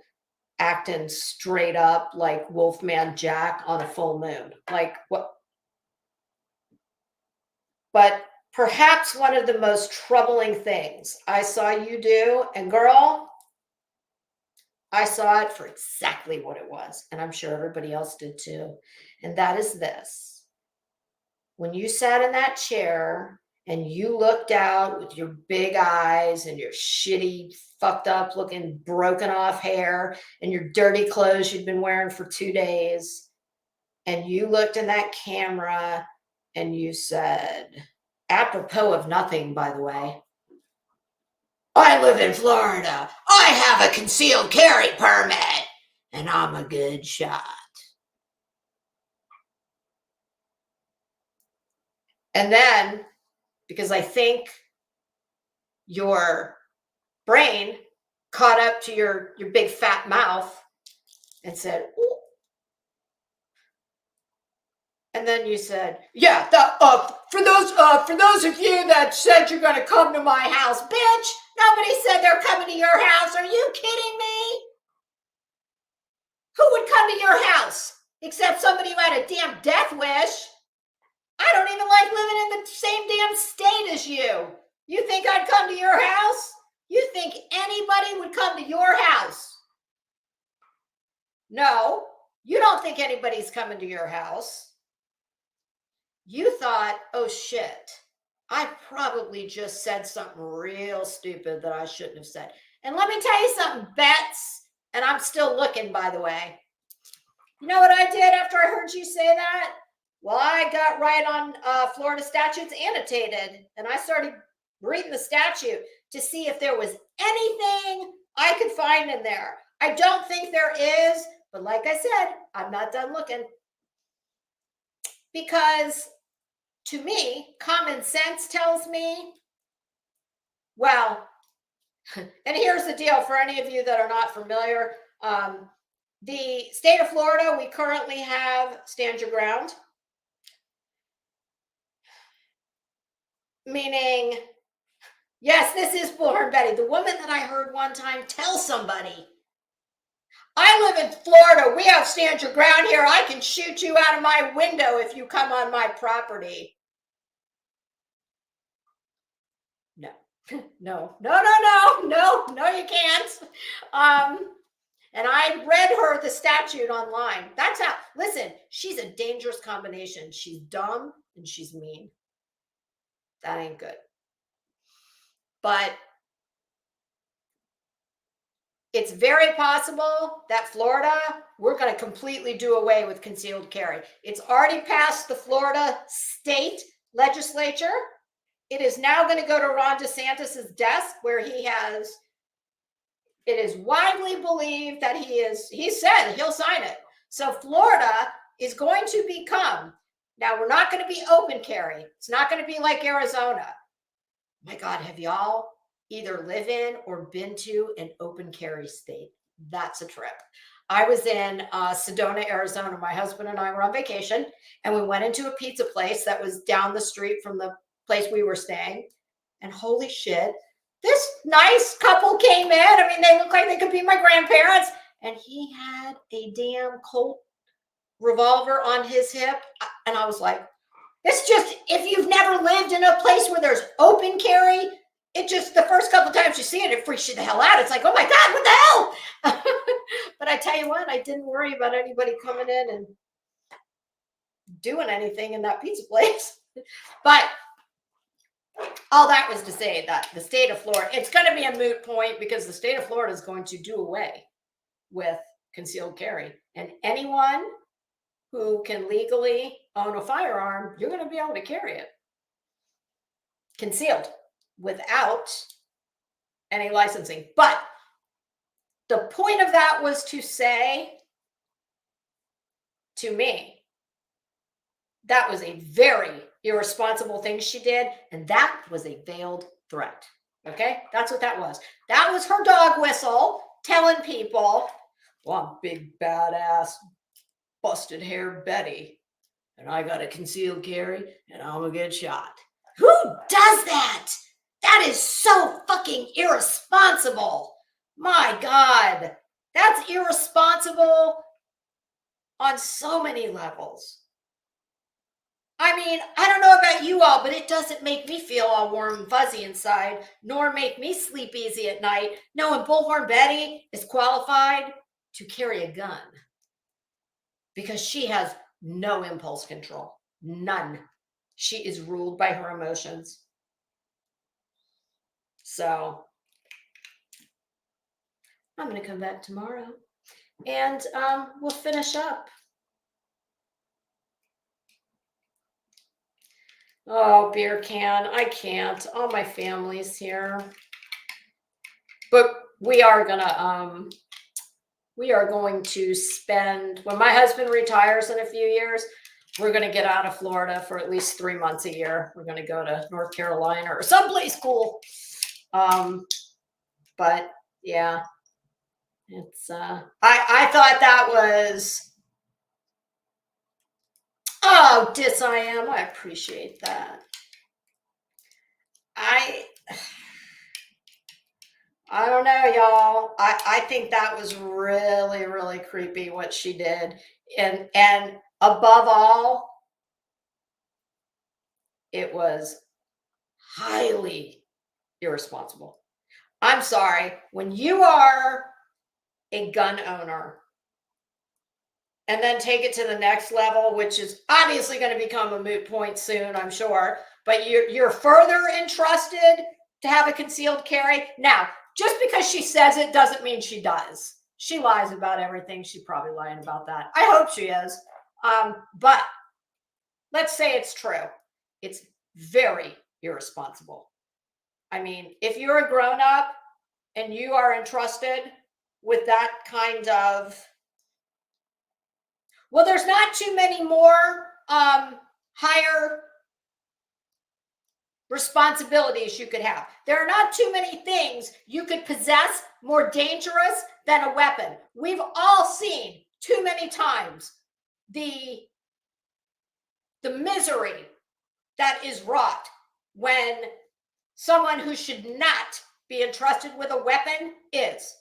acting straight up like Wolfman Jack on a full moon. Like, what? But perhaps one of the most troubling things I saw you do, and girl, I saw it for exactly what it was, and I'm sure everybody else did too, and that is this. When you sat in that chair and you looked out with your big eyes and your shitty, fucked up looking, broken off hair and your dirty clothes you'd been wearing for 2 days, and you looked in that camera and you said, apropos of nothing, by the way, I live in Florida. I have a concealed carry permit and I'm a good shot. And then, because I think your brain caught up to your big fat mouth and said, ooh. And then you said, yeah, for those of you that said you're going to come to my house, bitch, nobody said they're coming to your house. Are you kidding me? Who would come to your house except somebody who had a damn death wish? I don't even like living in the same damn state as you. You think I'd come to your house? You think anybody would come to your house? No, you don't think anybody's coming to your house. You thought, oh shit, I probably just said something real stupid that I shouldn't have said. And let me tell you something, Bets, and I'm still looking, by the way. You know what I did after I heard you say that? Well, I got right on Florida statutes annotated, and I started reading the statute to see if there was anything I could find in there. I don't think there is, but like I said, I'm not done looking. Because to me, common sense tells me, well, and here's the deal for any of you that are not familiar. The state of Florida, we currently have stand your ground. Meaning, yes, this is Bullhorn Betty, the woman that I heard one time tell somebody, I live in Florida. We have stand your ground here. I can shoot you out of my window if you come on my property. No, no, you can't. And I read her the statute online. That's how, listen, she's a dangerous combination. She's dumb and she's mean. That ain't good. But it's very possible that Florida, we're going to completely do away with concealed carry. It's already passed the Florida state legislature. It is now going to go to Ron DeSantis's desk, where he has, it is widely believed that he said he'll sign it. So Florida is going to become, now we're not going to be open carry. It's not going to be like Arizona. My God, have y'all either live in or been to an open carry state? That's a trip. I was in Sedona, Arizona. My husband and I were on vacation, and we went into a pizza place that was down the street from the place we were staying. And holy shit, this nice couple came in. I mean, they look like they could be my grandparents. And he had a damn Colt revolver on his hip. And I was like, it's just, if you've never lived in a place where there's open carry, it just, the first couple times you see it, it freaks you the hell out. It's like, oh my God, what the hell? But I tell you what, I didn't worry about anybody coming in and doing anything in that pizza place. But all that was to say that the state of Florida, it's going to be a moot point, because the state of Florida is going to do away with concealed carry. And anyone who can legally own a firearm, you're going to be able to carry it concealed without any licensing. But the point of that was to say to me, that was a very irresponsible thing she did, and that was a veiled threat. Okay, that's what that was. That was her dog whistle telling people, well, I'm big badass busted hair Betty, and I got a concealed carry, and I'm gonna get shot. Who does that? That is so fucking irresponsible. My God, that's irresponsible on so many levels. I mean, I don't know about you all, but it doesn't make me feel all warm and fuzzy inside, nor make me sleep easy at night, knowing Bullhorn Betty is qualified to carry a gun, because she has no impulse control, none. She is ruled by her emotions. So I'm going to come back tomorrow, and we'll finish up. Oh, beer can. I can't. All my family's here. But we are going to spend, when my husband retires in a few years, we're going to get out of Florida for at least 3 months a year. We're going to go to North Carolina or someplace cool. But yeah, it's, I thought that was, oh, I am. I appreciate that. I don't know, y'all. I think that was really, really creepy what she did. And above all, it was highly irresponsible. I'm sorry. When you are a gun owner and then take it to the next level, which is obviously going to become a moot point soon, I'm sure, but you're further entrusted to have a concealed carry. Now, just because she says it doesn't mean she does. She lies about everything. She's probably lying about that. I hope she is. But let's say it's true. It's very irresponsible. I mean, if you're a grown-up and you are entrusted with that kind of, well, there's not too many more higher responsibilities you could have. There are not too many things you could possess more dangerous than a weapon. We've all seen too many times the misery that is wrought when someone who should not be entrusted with a weapon is.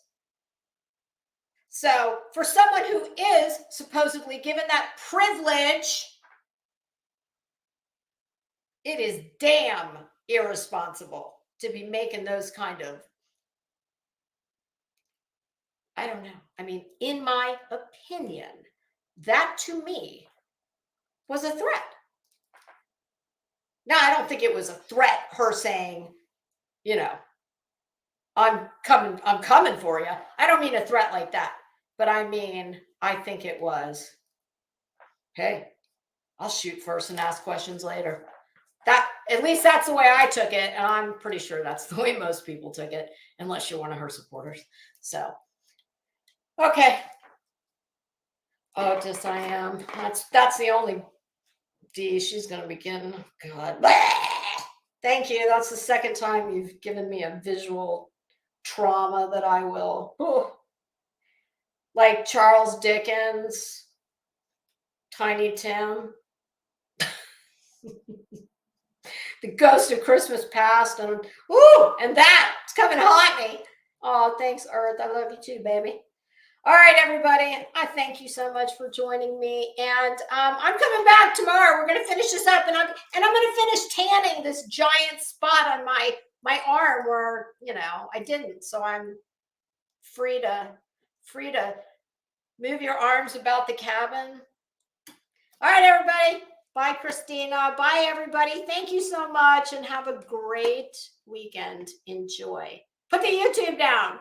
So for someone who is supposedly given that privilege, it is damn irresponsible to be making those kind of, I don't know. I mean, in my opinion, that to me was a threat. Now, I don't think it was a threat, her saying, you know, I'm coming for you. I don't mean a threat like that. But I mean, I think it was, hey, I'll shoot first and ask questions later. That, at least that's the way I took it. And I'm pretty sure that's the way most people took it, unless you're one of her supporters. So, okay. Oh, just I am. That's the only D she's going to begin. God. Thank you. That's the second time you've given me a visual trauma that I will. Oh. Like Charles Dickens, Tiny Tim. The Ghost of Christmas Past, and that it's coming to haunt me. Oh, thanks, Earth. I love you too, baby. All right, everybody. I thank you so much for joining me, and I'm coming back tomorrow. We're going to finish this up, and I'm going to finish tanning this giant spot on my arm where I didn't. So I'm free to move your arms about the cabin. All right, everybody. Bye, Christina. Bye, everybody. Thank you so much and have a great weekend. Enjoy. Put the YouTube down.